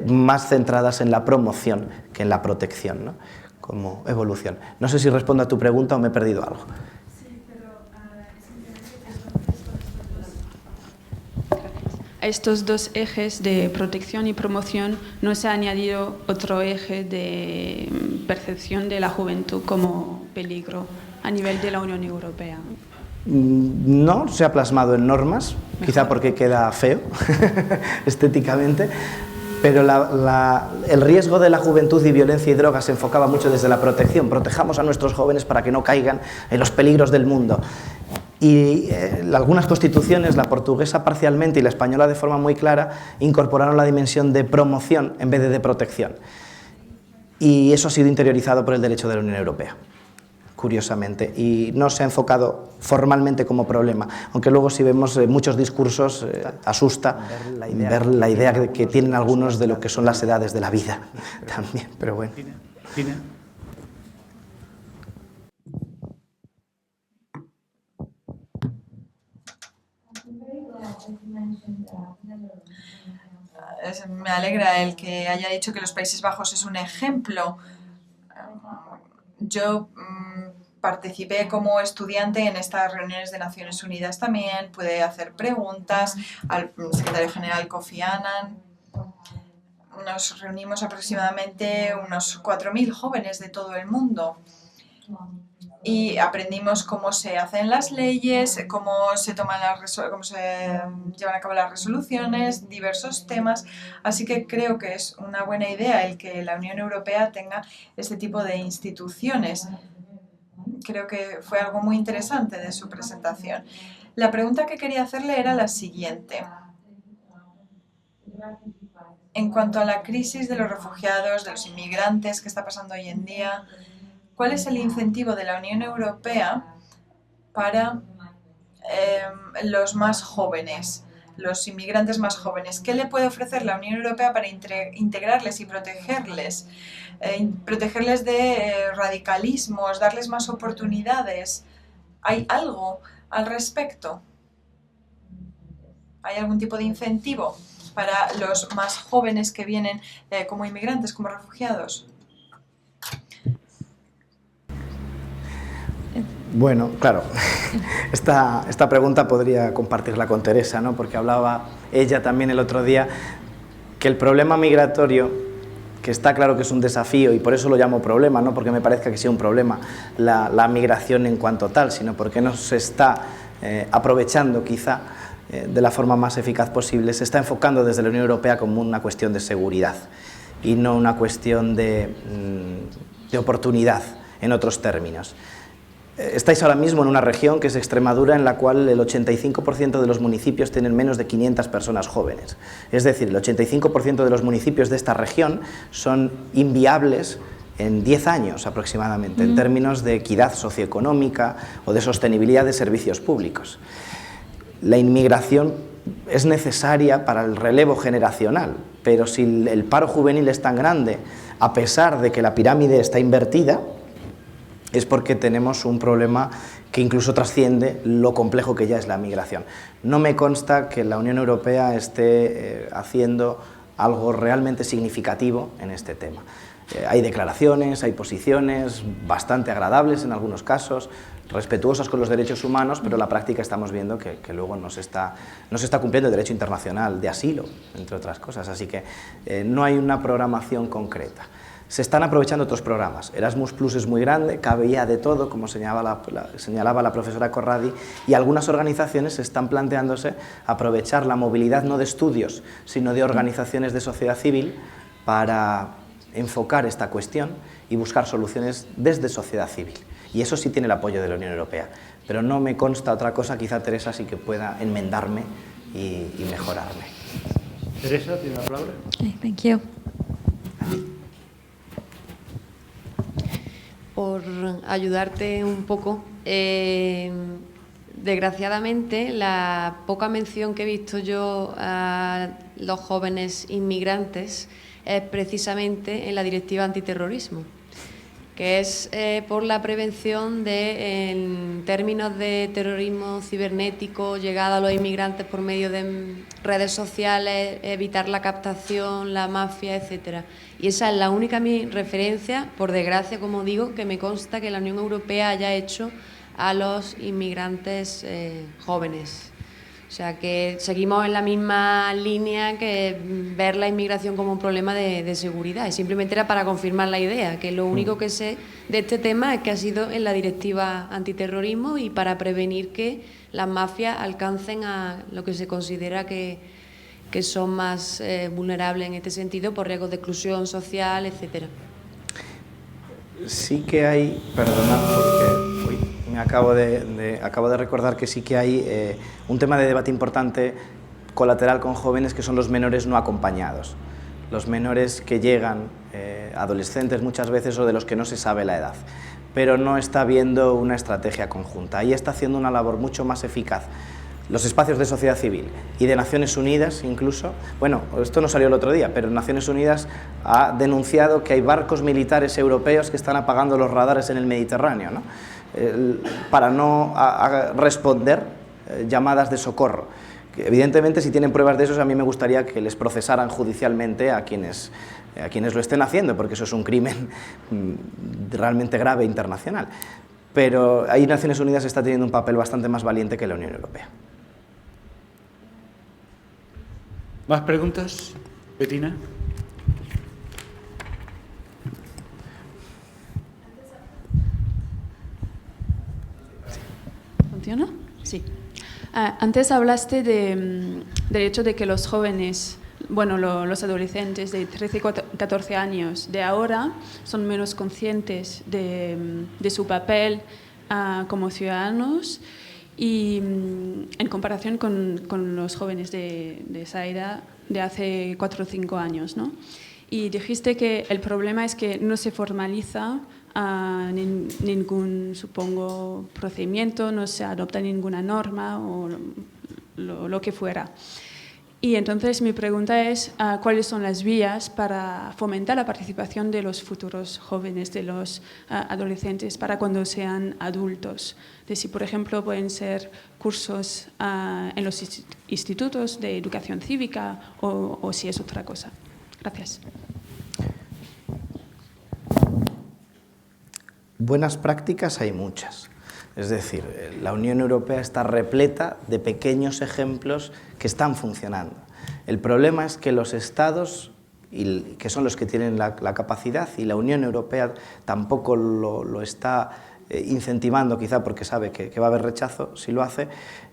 Speaker 3: más centradas en la promoción que en la protección, ¿no? Como evolución. No sé si respondo a tu pregunta o me he perdido algo.
Speaker 4: A estos dos ejes de protección y promoción no se ha añadido otro eje de percepción de la juventud como peligro a nivel de la Unión Europea.
Speaker 3: No se ha plasmado en normas, quizá porque queda feo estéticamente, pero el riesgo de la juventud y violencia y drogas se enfocaba mucho desde la protección. Protejamos a nuestros jóvenes para que no caigan en los peligros del mundo. Y algunas constituciones, la portuguesa parcialmente y la española de forma muy clara, incorporaron la dimensión de promoción en vez de protección. Y eso ha sido interiorizado por el derecho de la Unión Europea, curiosamente, y no se ha enfocado formalmente como problema, aunque luego si vemos muchos discursos asusta ver la idea que tienen algunos de lo que son las edades de la vida también, pero bueno.
Speaker 5: Me alegra el que haya dicho que los Países Bajos es un ejemplo. Yo participé como estudiante en estas reuniones de Naciones Unidas también, pude hacer preguntas al secretario general Kofi Annan. nos reunimos aproximadamente unos 4.000 jóvenes de todo el mundo y aprendimos cómo se hacen las leyes, cómo se llevan a cabo las resoluciones, diversos temas. Así que creo que es una buena idea el que la Unión Europea tenga este tipo de instituciones. Creo que fue algo muy interesante de su presentación. La pregunta que quería hacerle era la siguiente. En cuanto a la crisis de los refugiados, de los inmigrantes que está pasando hoy en día, ¿cuál es el incentivo de la Unión Europea para los más jóvenes, los inmigrantes más jóvenes? ¿Qué le puede ofrecer la Unión Europea para integrarles y protegerles? Protegerles de radicalismos, darles más oportunidades. ¿Hay algo al respecto? ¿Hay algún tipo de incentivo para los más jóvenes que vienen como inmigrantes, como refugiados?
Speaker 3: Bueno, claro, esta pregunta podría compartirla con Teresa, ¿no? Porque hablaba ella también el otro día que el problema migratorio, que está claro que es un desafío, y por eso lo llamo problema, no porque me parezca que sea un problema la migración en cuanto tal, sino porque no se está aprovechando quizá de la forma más eficaz posible, se está enfocando desde la Unión Europea como una cuestión de seguridad y no una cuestión de oportunidad, en otros términos. Estáis ahora mismo en una región que es Extremadura, en la cual el 85% de los municipios tienen menos de 500 personas jóvenes. Es decir, el 85% de los municipios de esta región son inviables en 10 años aproximadamente, en términos de equidad socioeconómica o de sostenibilidad de servicios públicos. La inmigración es necesaria para el relevo generacional, pero si el paro juvenil es tan grande, a pesar de que la pirámide está invertida, es porque tenemos un problema que incluso trasciende lo complejo que ya es la migración. No me consta que la Unión Europea esté haciendo algo realmente significativo en este tema. Hay declaraciones, hay posiciones bastante agradables en algunos casos, respetuosas con los derechos humanos, pero en la práctica estamos viendo que luego no se está cumpliendo el derecho internacional de asilo, entre otras cosas. Así que no hay una programación concreta. Se están aprovechando otros programas. Erasmus Plus es muy grande, cabía de todo, como señalaba la profesora Corradi, y algunas organizaciones están planteándose aprovechar la movilidad no de estudios, sino de organizaciones de sociedad civil para enfocar esta cuestión y buscar soluciones desde sociedad civil. Y eso sí tiene el apoyo de la Unión Europea. Pero no me consta otra cosa, quizá Teresa sí que pueda enmendarme y mejorarme.
Speaker 2: Teresa, ¿tiene la palabra?
Speaker 6: Thank you. Por ayudarte un poco, desgraciadamente la poca mención que he visto yo a los jóvenes inmigrantes es precisamente en la Directiva Antiterrorismo, que es por la prevención en términos de terrorismo cibernético, llegada a los inmigrantes por medio de redes sociales, evitar la captación, la mafia, etcétera. Y esa es la única referencia, por desgracia, como digo, que me consta que la Unión Europea haya hecho a los inmigrantes jóvenes. O sea, que seguimos en la misma línea que ver la inmigración como un problema de seguridad. Y simplemente era para confirmar la idea, que lo único que sé de este tema es que ha sido en la Directiva Antiterrorismo y para prevenir que las mafias alcancen a lo que se considera que son más vulnerables en este sentido por riesgos de exclusión social, etcétera.
Speaker 3: Sí que hay, perdonad porque me acabo de recordar que sí que hay un tema de debate importante colateral con jóvenes, que son los menores no acompañados. Los menores que llegan, adolescentes muchas veces, o de los que no se sabe la edad, pero no está habiendo una estrategia conjunta. Ahí está haciendo una labor mucho más eficaz los espacios de sociedad civil y de Naciones Unidas incluso. Bueno, esto no salió el otro día, pero Naciones Unidas ha denunciado que hay barcos militares europeos que están apagando los radares en el Mediterráneo, ¿no? Para no responder llamadas de socorro. Evidentemente, si tienen pruebas de eso, a mí me gustaría que les procesaran judicialmente a quienes lo estén haciendo, porque eso es un crimen realmente grave internacional. Pero ahí Naciones Unidas está teniendo un papel bastante más valiente que la Unión Europea.
Speaker 2: ¿Más preguntas? Bettina.
Speaker 4: Sí. Antes hablaste del hecho de que los jóvenes, bueno, los adolescentes de 13 y 14 años de ahora son menos conscientes de su papel como ciudadanos y en comparación con los jóvenes de esa edad de hace 4 o 5 años, ¿no? Y dijiste que el problema es que no se formaliza ningún, supongo, procedimiento, no se adopta ninguna norma o lo que fuera. Y entonces mi pregunta es, ¿cuáles son las vías para fomentar la participación de los futuros jóvenes, de los adolescentes, para cuando sean adultos? De si, por ejemplo, pueden ser cursos en los institutos de educación cívica o si es otra cosa. Gracias.
Speaker 3: Buenas prácticas hay muchas. Es decir, la Unión Europea está repleta de pequeños ejemplos que están funcionando. El problema es que los Estados, que son los que tienen la capacidad, y la Unión Europea tampoco lo está incentivando, quizá porque sabe que va a haber rechazo si lo hace,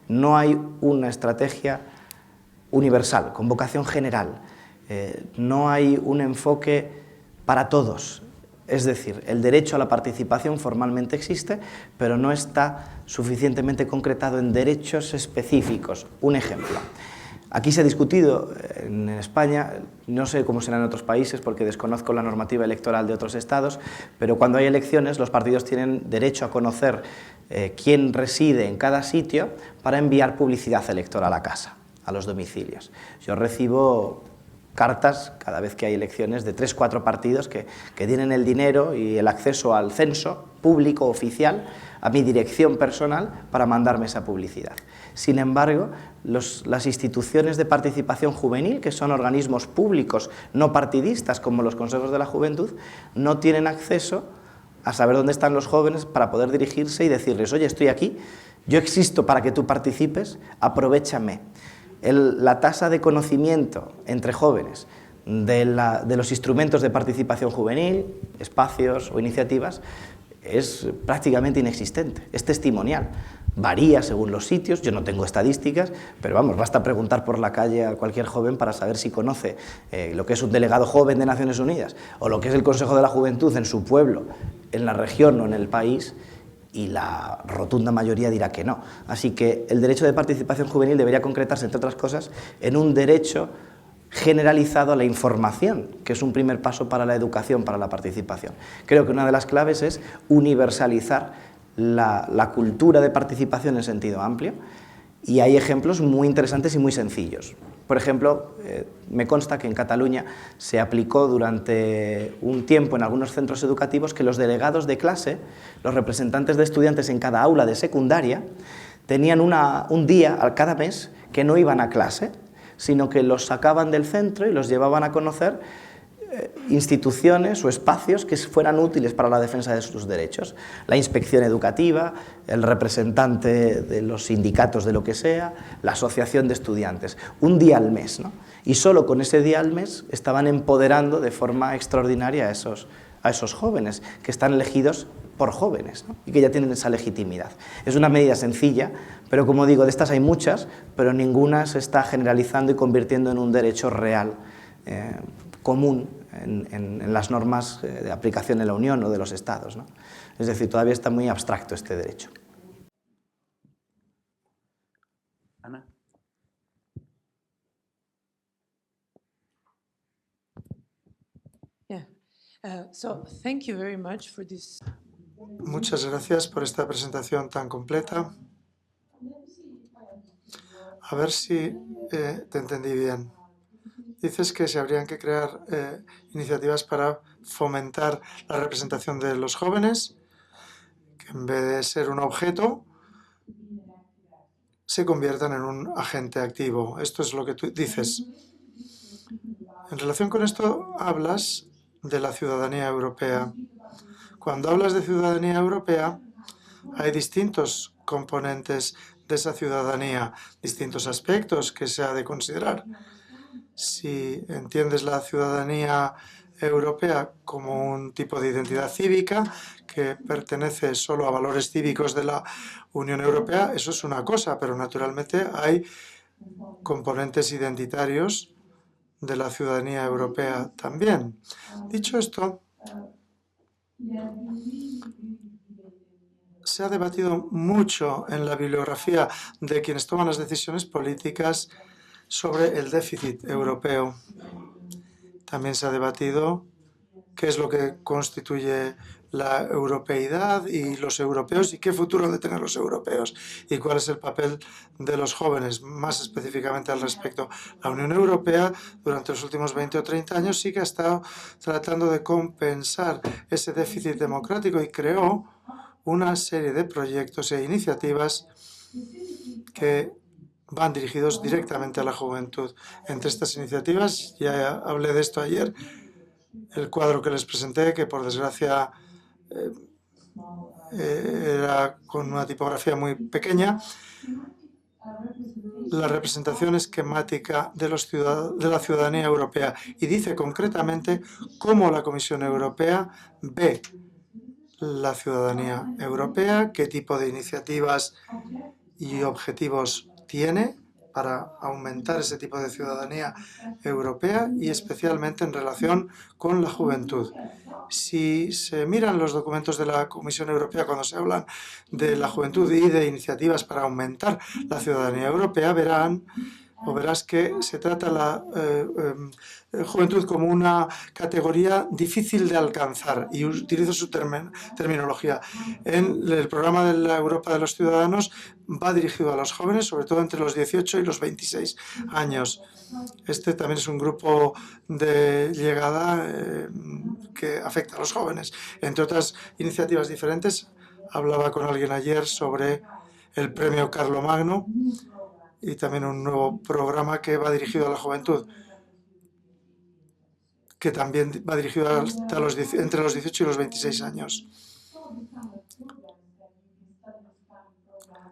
Speaker 3: no hay una estrategia universal, con vocación general. No hay un enfoque para todos. Es decir, el derecho a la participación formalmente existe, pero no está suficientemente concretado en derechos específicos. Un ejemplo. Aquí se ha discutido en España, no sé cómo será en otros países porque desconozco la normativa electoral de otros estados, pero cuando hay elecciones los partidos tienen derecho a conocer quién reside en cada sitio para enviar publicidad electoral a casa, a los domicilios. Yo recibo cartas cada vez que hay elecciones de 3 o 4 partidos que tienen el dinero y el acceso al censo público oficial a mi dirección personal para mandarme esa publicidad. Sin embargo, las instituciones de participación juvenil, que son organismos públicos no partidistas como los consejos de la juventud, no tienen acceso a saber dónde están los jóvenes para poder dirigirse y decirles, oye, estoy aquí, yo existo para que tú participes, aprovéchame. La tasa de conocimiento entre jóvenes de los instrumentos de participación juvenil, espacios o iniciativas, es prácticamente inexistente, es testimonial. Varía según los sitios, yo no tengo estadísticas, pero vamos, basta preguntar por la calle a cualquier joven para saber si conoce lo que es un delegado joven de Naciones Unidas o lo que es el Consejo de la Juventud en su pueblo, en la región o en el país, y la rotunda mayoría dirá que no. Así que el derecho de participación juvenil debería concretarse, entre otras cosas, en un derecho generalizado a la información, que es un primer paso para la educación, para la participación. Creo que una de las claves es universalizar la cultura de participación en sentido amplio, y hay ejemplos muy interesantes y muy sencillos. Por ejemplo, me consta que en Cataluña se aplicó durante un tiempo en algunos centros educativos que los delegados de clase, los representantes de estudiantes en cada aula de secundaria, tenían un día cada mes que no iban a clase, sino que los sacaban del centro y los llevaban a conocer instituciones o espacios que fueran útiles para la defensa de sus derechos. La inspección educativa, el representante de los sindicatos de lo que sea, la asociación de estudiantes. Un día al mes, ¿no? Y solo con ese día al mes estaban empoderando de forma extraordinaria a esos jóvenes, que están elegidos por jóvenes, ¿no? Y que ya tienen esa legitimidad. Es una medida sencilla, pero como digo, de estas hay muchas, pero ninguna se está generalizando y convirtiendo en un derecho real, común en las normas de aplicación en la Unión o de los Estados, ¿no? Es decir, todavía está muy abstracto este derecho.
Speaker 2: Ana.
Speaker 7: Thank you very much for this.
Speaker 8: Muchas gracias por esta presentación tan completa. A ver si te entendí bien. Dices que se habrían que crear iniciativas para fomentar la representación de los jóvenes, que en vez de ser un objeto, se conviertan en un agente activo. Esto es lo que tú dices. En relación con esto, hablas de la ciudadanía europea. Cuando hablas de ciudadanía europea, hay distintos componentes de esa ciudadanía, distintos aspectos que se ha de considerar. Si entiendes la ciudadanía europea como un tipo de identidad cívica que pertenece solo a valores cívicos de la Unión Europea, eso es una cosa, pero naturalmente hay componentes identitarios de la ciudadanía europea también. Dicho esto, se ha debatido mucho en la bibliografía de quienes toman las decisiones políticas sobre el déficit europeo. También se ha debatido qué es lo que constituye la europeidad y los europeos y qué futuro han de tener los europeos y cuál es el papel de los jóvenes. Más específicamente al respecto, la Unión Europea durante los últimos 20 o 30 años sí que ha estado tratando de compensar ese déficit democrático y creó una serie de proyectos e iniciativas que van dirigidos directamente a la juventud. Entre estas iniciativas, ya hablé de esto ayer, el cuadro que les presenté, que por desgracia era con una tipografía muy pequeña, la representación esquemática de la ciudadanía europea y dice concretamente cómo la Comisión Europea ve la ciudadanía europea, qué tipo de iniciativas y objetivos tiene para aumentar ese tipo de ciudadanía europea y especialmente en relación con la juventud. Si se miran los documentos de la Comisión Europea cuando se hablan de la juventud y de iniciativas para aumentar la ciudadanía europea, verás que se trata la juventud como una categoría difícil de alcanzar, y utilizo su terminología. En el programa de la Europa de los Ciudadanos va dirigido a los jóvenes, sobre todo entre los 18 y los 26 años. Este también es un grupo de llegada que afecta a los jóvenes. Entre otras iniciativas diferentes, hablaba con alguien ayer sobre el premio Carlomagno y también un nuevo programa que va dirigido a la juventud, que también va dirigido entre los 18 y los 26 años.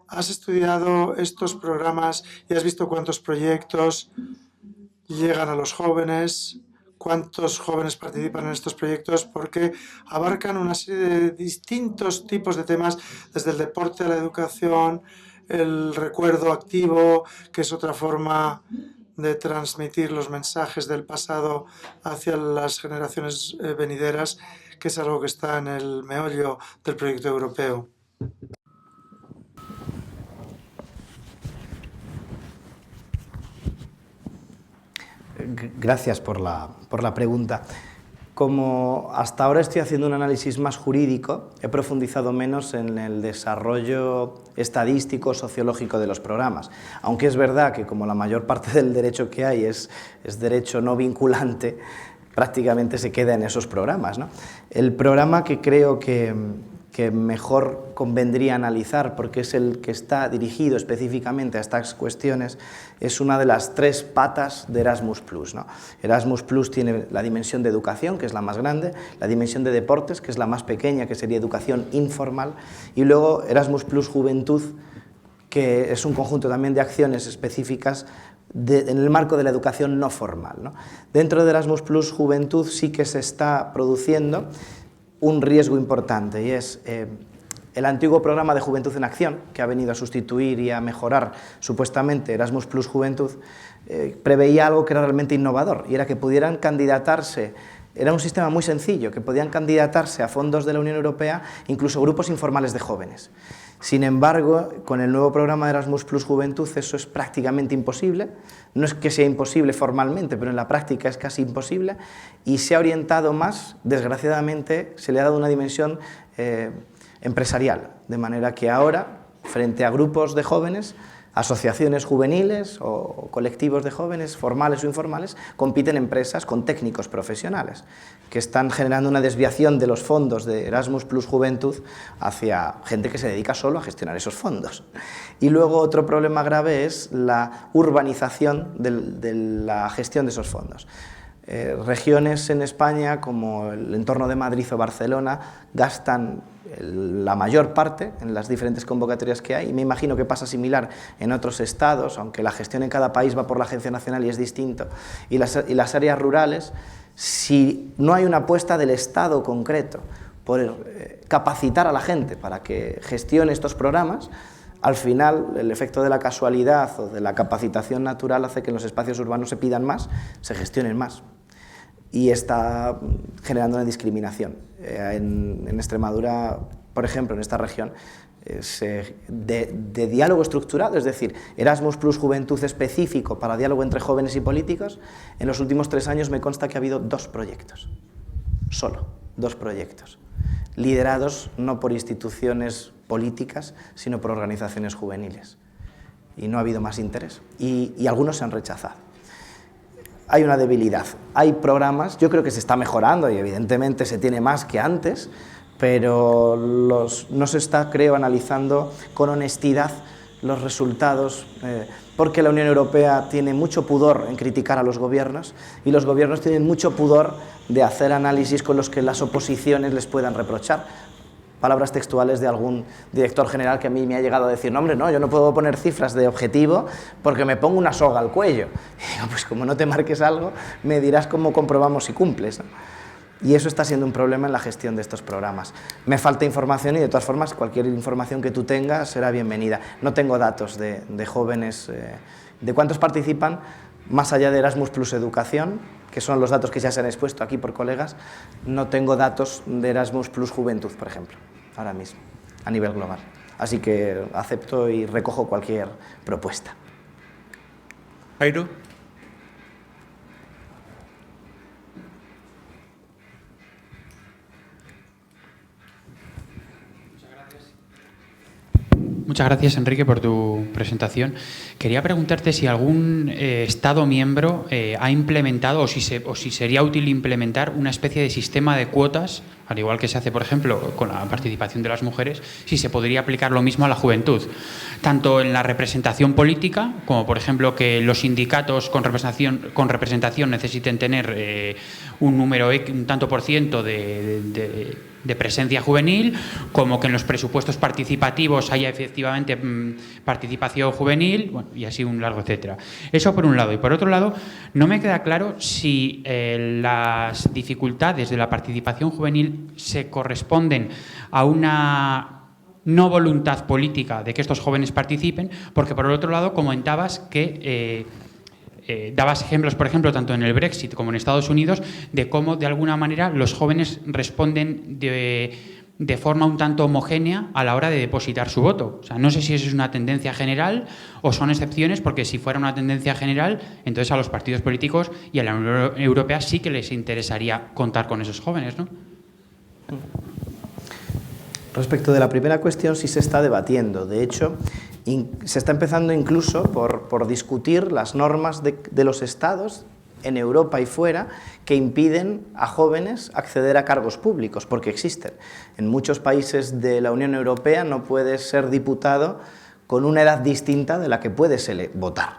Speaker 8: ¿Has estudiado estos programas y has visto cuántos proyectos llegan a los jóvenes? ¿Cuántos jóvenes participan en estos proyectos? Porque abarcan una serie de distintos tipos de temas, desde el deporte a la educación, el recuerdo activo, que es otra forma de transmitir los mensajes del pasado hacia las generaciones venideras, que es algo que está en el meollo del proyecto europeo.
Speaker 9: Gracias por la pregunta. Como hasta ahora estoy haciendo un análisis más jurídico, he profundizado menos en el desarrollo estadístico, sociológico de los programas. Aunque es verdad que como la mayor parte del derecho que hay es derecho no vinculante, prácticamente se queda en esos programas, ¿no? El programa que creo que mejor convendría analizar, porque es el que está dirigido específicamente a estas cuestiones, es una de las 3 patas de Erasmus+, ¿no? Erasmus+ tiene la dimensión de educación, que es la más grande, la dimensión de deportes, que es la más pequeña, que sería educación informal, y luego Erasmus+ Juventud, que es un conjunto también de acciones específicas en el marco de la educación no formal, ¿no? Dentro de Erasmus+ Juventud sí que se está produciendo un riesgo importante, y es el antiguo programa de Juventud en Acción, que ha venido a sustituir y a mejorar supuestamente Erasmus+ Juventud, preveía algo que era realmente innovador, y era que pudieran candidatarse. Era un sistema muy sencillo, que podían candidatarse a fondos de la Unión Europea incluso grupos informales de jóvenes. Sin embargo, con el nuevo programa de Erasmus+ Juventud eso es prácticamente imposible. No es que sea imposible formalmente, pero en la práctica es casi imposible, y se ha orientado más, desgraciadamente, se le ha dado una dimensión empresarial, de manera que ahora, frente a grupos de jóvenes, asociaciones juveniles o colectivos de jóvenes, formales o informales, compiten empresas con técnicos profesionales, que están generando una desviación de los fondos de Erasmus+ Juventud hacia gente que se dedica solo a gestionar esos fondos. Y luego otro problema grave es la urbanización de la gestión de esos fondos. Regiones en España, como el entorno de Madrid o Barcelona, gastan la mayor parte en las diferentes convocatorias que hay, y me imagino que pasa similar en otros estados, aunque la gestión en cada país va por la Agencia Nacional y es distinto, y las áreas rurales Si no hay una apuesta del Estado concreto por capacitar a la gente para que gestione estos programas, al final el efecto de la casualidad o de la capacitación natural hace que en los espacios urbanos se pidan más, se gestionen más, y está generando una discriminación. En Extremadura, por ejemplo, en esta región, de diálogo estructurado, es decir, Erasmus Plus Juventud específico para diálogo entre jóvenes y políticos, en los últimos 3 años me consta que ha habido 2 proyectos, solo 2 proyectos, liderados no por instituciones políticas, sino por organizaciones juveniles. Y no ha habido más interés. Y algunos se han rechazado. Hay una debilidad. Hay programas, yo creo que se está mejorando y evidentemente se tiene más que antes, pero no se está, creo, analizando con honestidad los resultados, porque la Unión Europea tiene mucho pudor en criticar a los gobiernos y los gobiernos tienen mucho pudor de hacer análisis con los que las oposiciones les puedan reprochar. Palabras textuales de algún director general que a mí me ha llegado a decir: no, hombre, no, yo no puedo poner cifras de objetivo porque me pongo una soga al cuello. Y digo, pues como no te marques algo, me dirás cómo comprobamos si cumples, ¿no? Y eso está siendo un problema en la gestión de estos programas. Me falta información y, de todas formas, cualquier información que tú tengas será bienvenida. No tengo datos de jóvenes, de cuántos participan, más allá de Erasmus Plus Educación, que son los datos que ya se han expuesto aquí por colegas. No tengo datos de Erasmus Plus Juventud, por ejemplo, ahora mismo, a nivel global. Así que acepto y recojo cualquier propuesta.
Speaker 2: Jairo.
Speaker 10: Muchas gracias, Enrique, por tu presentación. Quería preguntarte si algún Estado miembro ha implementado o si sería útil implementar una especie de sistema de cuotas, al igual que se hace, por ejemplo, con la participación de las mujeres, si se podría aplicar lo mismo a la juventud, tanto en la representación política, como por ejemplo que los sindicatos con representación necesiten tener un número, un tanto por ciento de presencia juvenil, como que en los presupuestos participativos haya efectivamente participación juvenil, bueno, y así un largo etcétera. Eso por un lado. Y por otro lado, no me queda claro si las dificultades de la participación juvenil se corresponden a una no voluntad política de que estos jóvenes participen, porque por el otro lado comentabas que dabas ejemplos, por ejemplo, tanto en el Brexit como en Estados Unidos, de cómo de alguna manera los jóvenes responden de forma un tanto homogénea a la hora de depositar su voto. O sea, no sé si eso es una tendencia general o son excepciones, porque si fuera una tendencia general, entonces a los partidos políticos y a la Unión Europea sí que les interesaría contar con esos jóvenes, ¿no?
Speaker 9: Respecto de la primera cuestión, sí se está debatiendo. De hecho, se está empezando incluso por discutir las normas de los estados en Europa y fuera que impiden a jóvenes acceder a cargos públicos, porque existen. En muchos países de la Unión Europea no puedes ser diputado con una edad distinta de la que puedes votar.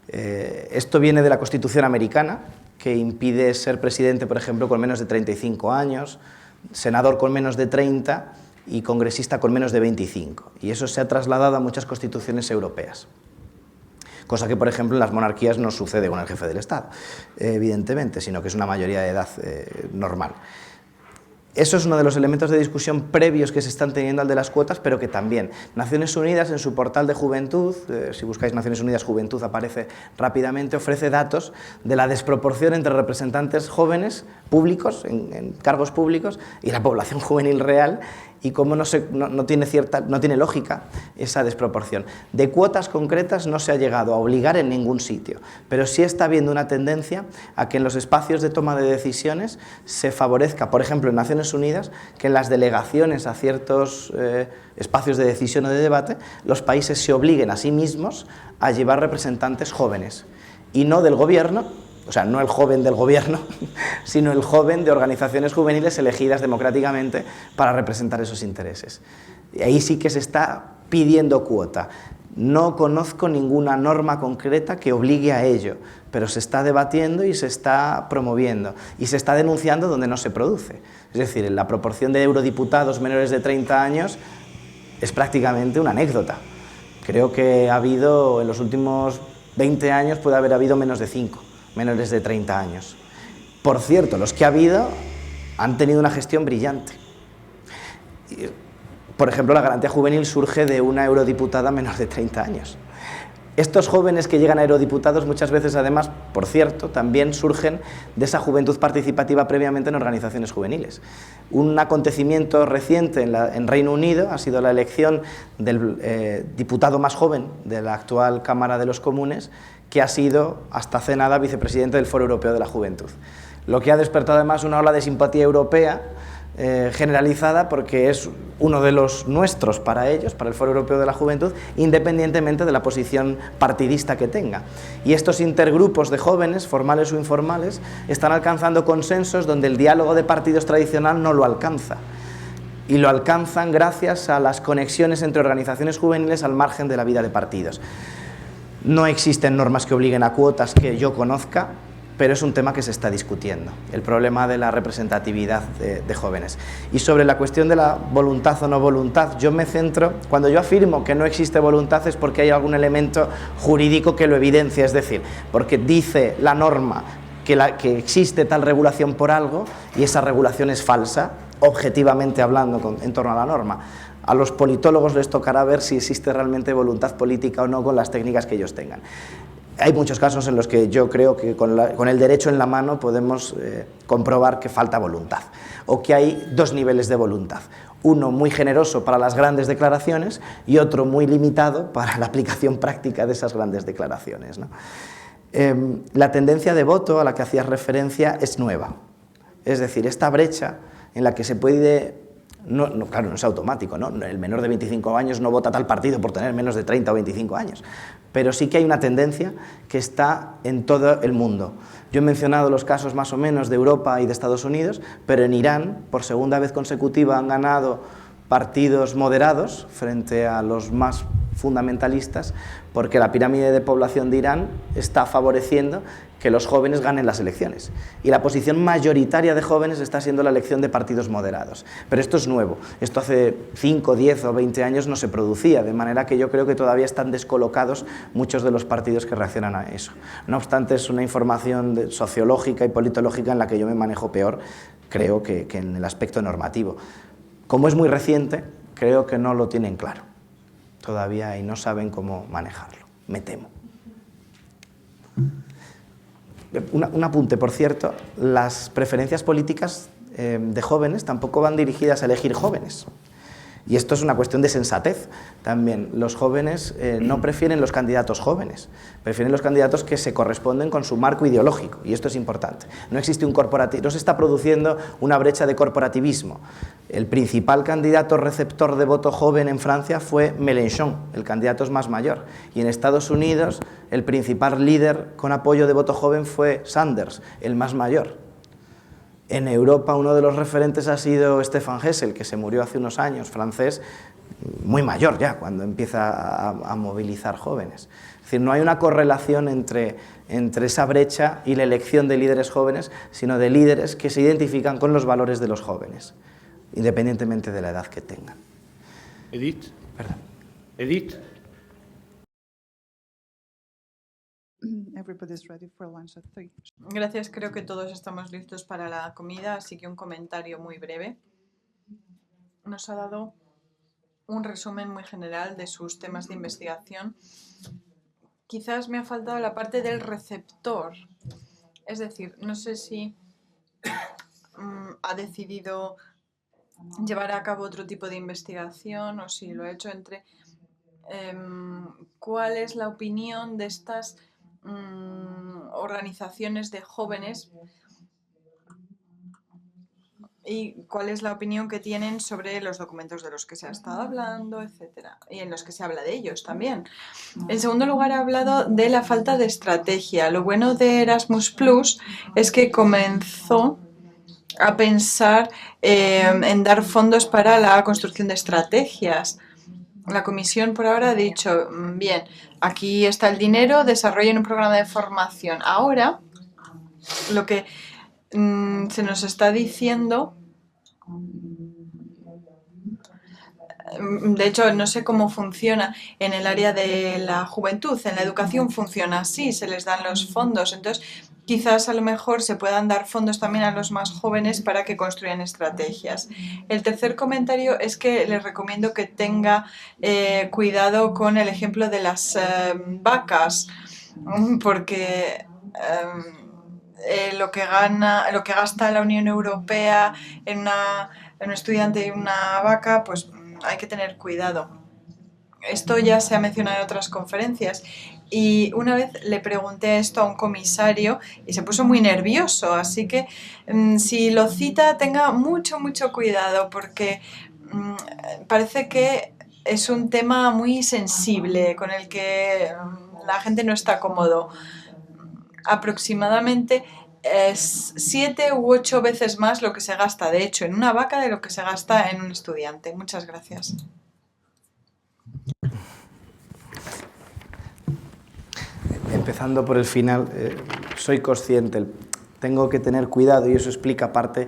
Speaker 9: Esto viene de la Constitución americana, que impide ser presidente, por ejemplo, con menos de 35 años, senador con menos de 30 y congresista con menos de 25. Y eso se ha trasladado a muchas constituciones europeas. Cosa que, por ejemplo, en las monarquías no sucede con el jefe del Estado, evidentemente, sino que es una mayoría de edad normal. Eso es uno de los elementos de discusión previos que se están teniendo al de las cuotas, pero que también Naciones Unidas, en su portal de juventud, si buscáis Naciones Unidas Juventud aparece rápidamente, ofrece datos de la desproporción entre representantes jóvenes públicos, en cargos públicos, y la población juvenil real, y cómo no tiene lógica esa desproporción. De cuotas concretas no se ha llegado a obligar en ningún sitio, pero sí está habiendo una tendencia a que en los espacios de toma de decisiones se favorezca, por ejemplo, en Naciones Unidas, que en las delegaciones a ciertos espacios de decisión o de debate, los países se obliguen a sí mismos a llevar representantes jóvenes, y no del gobierno, o sea, no el joven del gobierno, sino el joven de organizaciones juveniles elegidas democráticamente para representar esos intereses. Y ahí sí que se está pidiendo cuota. No conozco ninguna norma concreta que obligue a ello, pero se está debatiendo y se está promoviendo y se está denunciando donde no se produce. Es decir, en la proporción de eurodiputados menores de 30 años es prácticamente una anécdota. Creo que ha habido, en los últimos 20 años, puede haber habido menos de 5. Menores de 30 años. Por cierto, los que ha habido han tenido una gestión brillante. Por ejemplo, la garantía juvenil surge de una eurodiputada menor de 30 años. Estos jóvenes que llegan a eurodiputados muchas veces, además, por cierto, también surgen de esa juventud participativa previamente en organizaciones juveniles. Un acontecimiento reciente en Reino Unido ha sido la elección del diputado más joven de la actual Cámara de los Comunes, que ha sido, hasta hace nada, vicepresidente del Foro Europeo de la Juventud. Lo que ha despertado además una ola de simpatía europea generalizada, porque es uno de los nuestros para ellos, para el Foro Europeo de la Juventud, independientemente de la posición partidista que tenga. Y estos intergrupos de jóvenes, formales o informales, están alcanzando consensos donde el diálogo de partidos tradicional no lo alcanza. Y lo alcanzan gracias a las conexiones entre organizaciones juveniles al margen de la vida de partidos. No existen normas que obliguen a cuotas que yo conozca, pero es un tema que se está discutiendo, el problema de la representatividad de jóvenes. Y sobre la cuestión de la voluntad o no voluntad, yo me centro, cuando yo afirmo que no existe voluntad es porque hay algún elemento jurídico que lo evidencia, es decir, porque dice la norma que existe tal regulación por algo y esa regulación es falsa, objetivamente hablando en torno a la norma. A los politólogos les tocará ver si existe realmente voluntad política o no con las técnicas que ellos tengan. Hay muchos casos en los que yo creo que con el derecho en la mano podemos comprobar que falta voluntad, o que hay dos niveles de voluntad. Uno muy generoso para las grandes declaraciones y otro muy limitado para la aplicación práctica de esas grandes declaraciones, ¿no? La tendencia de voto a la que hacías referencia es nueva. Es decir, esta brecha en la que se puede... claro, no es automático, ¿no? El menor de 25 años no vota tal partido por tener menos de 30 o 25 años, pero sí que hay una tendencia que está en todo el mundo. Yo he mencionado los casos más o menos de Europa y de Estados Unidos, pero en Irán, por segunda vez consecutiva, han ganado partidos moderados frente a los más fundamentalistas, porque la pirámide de población de Irán está favoreciendo que los jóvenes ganen las elecciones. Y la posición mayoritaria de jóvenes está siendo la elección de partidos moderados. Pero esto es nuevo. Esto hace 5, 10 o 20 años no se producía, de manera que yo creo que todavía están descolocados muchos de los partidos que reaccionan a eso. No obstante, es una información sociológica y politológica en la que yo me manejo peor, creo, que en el aspecto normativo. Como es muy reciente, creo que no lo tienen claro todavía y no saben cómo manejarlo, me temo. Un apunte, por cierto, las preferencias políticas de jóvenes tampoco van dirigidas a elegir jóvenes. Y esto es una cuestión de sensatez también. Los jóvenes no prefieren los candidatos jóvenes, prefieren los candidatos que se corresponden con su marco ideológico, y esto es importante. No existe un corporativismo, no se está produciendo una brecha de corporativismo. El principal candidato receptor de voto joven en Francia fue Mélenchon, el candidato es más mayor, y en Estados Unidos el principal líder con apoyo de voto joven fue Sanders, el más mayor. En Europa uno de los referentes ha sido Stefan Hessel, que se murió hace unos años, francés, muy mayor ya, cuando empieza a movilizar jóvenes. Es decir, no hay una correlación entre esa brecha y la elección de líderes jóvenes, sino de líderes que se identifican con los valores de los jóvenes, independientemente de la edad que tengan.
Speaker 2: Edith.
Speaker 9: Perdón.
Speaker 2: Edith.
Speaker 5: Gracias, creo que todos estamos listos para la comida, así que un comentario muy breve. Nos ha dado un resumen muy general de sus temas de investigación. Quizás me ha faltado la parte del receptor. Es decir, no sé si ha decidido llevar a cabo otro tipo de investigación o si lo ha hecho entre... ¿Cuál es la opinión de estas organizaciones de jóvenes y cuál es la opinión que tienen sobre los documentos de los que se ha estado hablando, etcétera, y en los que se habla de ellos también? En segundo lugar, ha hablado de la falta de estrategia. Lo bueno de Erasmus Plus es que comenzó a pensar en dar fondos para la construcción de estrategias. La comisión por ahora ha dicho, bien, aquí está el dinero, desarrollen un programa de formación. Ahora, lo que se nos está diciendo, de hecho, no sé cómo funciona en el área de la juventud, en la educación funciona así, se les dan los fondos. Entonces, quizás a lo mejor se puedan dar fondos también a los más jóvenes para que construyan estrategias. El tercer comentario es que les recomiendo que tenga cuidado con el ejemplo de las vacas, porque lo que gasta la Unión Europea en un estudiante y una vaca, pues hay que tener cuidado. Esto ya se ha mencionado en otras conferencias. Y una vez le pregunté esto a un comisario y se puso muy nervioso, así que si lo cita tenga mucho cuidado, porque parece que es un tema muy sensible con el que la gente no está cómodo. Aproximadamente es 7 u 8 veces más lo que se gasta, de hecho, en una vaca de lo que se gasta en un estudiante. Muchas gracias.
Speaker 9: Empezando por el final, soy consciente, tengo que tener cuidado y eso explica parte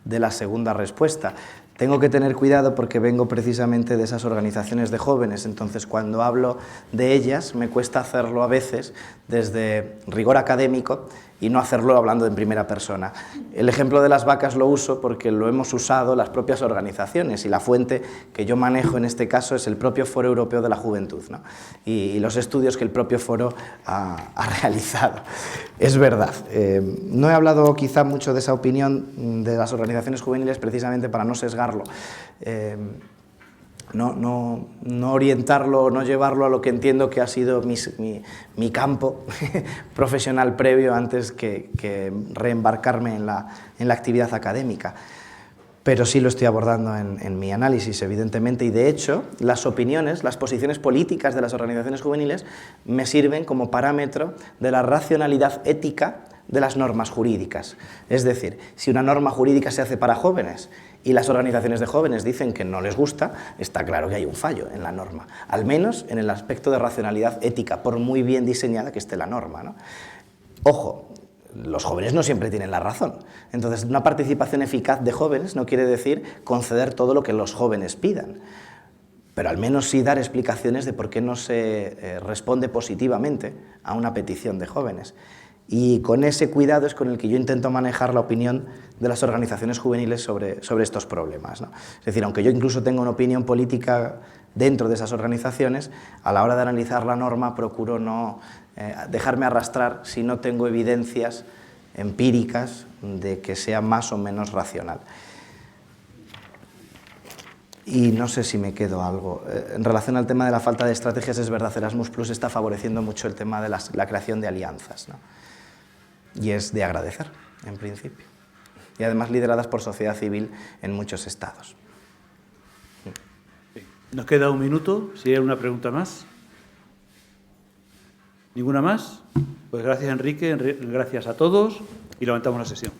Speaker 9: de la segunda respuesta. Tengo que tener cuidado porque vengo precisamente de esas organizaciones de jóvenes, entonces cuando hablo de ellas me cuesta hacerlo a veces desde rigor académico y no hacerlo hablando en primera persona. El ejemplo de las vacas lo uso porque lo hemos usado las propias organizaciones y la fuente que yo manejo en este caso es el propio Foro Europeo de la Juventud, ¿no? y los estudios que el propio foro ha realizado. Es verdad, no he hablado quizá mucho de esa opinión de las organizaciones juveniles precisamente para no sesgarlo, no orientarlo, no llevarlo a lo que entiendo que ha sido mi campo profesional previo antes que reembarcarme en la actividad académica. Pero sí lo estoy abordando en mi análisis, evidentemente, y de hecho las opiniones, las posiciones políticas de las organizaciones juveniles me sirven como parámetro de la racionalidad ética de las normas jurídicas. Es decir, si una norma jurídica se hace para jóvenes y las organizaciones de jóvenes dicen que no les gusta, está claro que hay un fallo en la norma, al menos en el aspecto de racionalidad ética, por muy bien diseñada que esté la norma, ¿no? Ojo, los jóvenes no siempre tienen la razón, entonces una participación eficaz de jóvenes no quiere decir conceder todo lo que los jóvenes pidan, pero al menos sí dar explicaciones de por qué no se responde positivamente a una petición de jóvenes. Y con ese cuidado es con el que yo intento manejar la opinión de las organizaciones juveniles sobre estos problemas, ¿no? Es decir, aunque yo incluso tenga una opinión política dentro de esas organizaciones, a la hora de analizar la norma procuro no dejarme arrastrar si no tengo evidencias empíricas de que sea más o menos racional. Y no sé si me quedo algo. En relación al tema de la falta de estrategias, es verdad, Erasmus Plus está favoreciendo mucho el tema de la creación de alianzas, ¿no? Y es de agradecer, en principio. Y además lideradas por sociedad civil en muchos estados.
Speaker 2: Nos queda un minuto, si hay una pregunta más. ¿Ninguna más? Pues gracias, Enrique, gracias a todos y levantamos la sesión.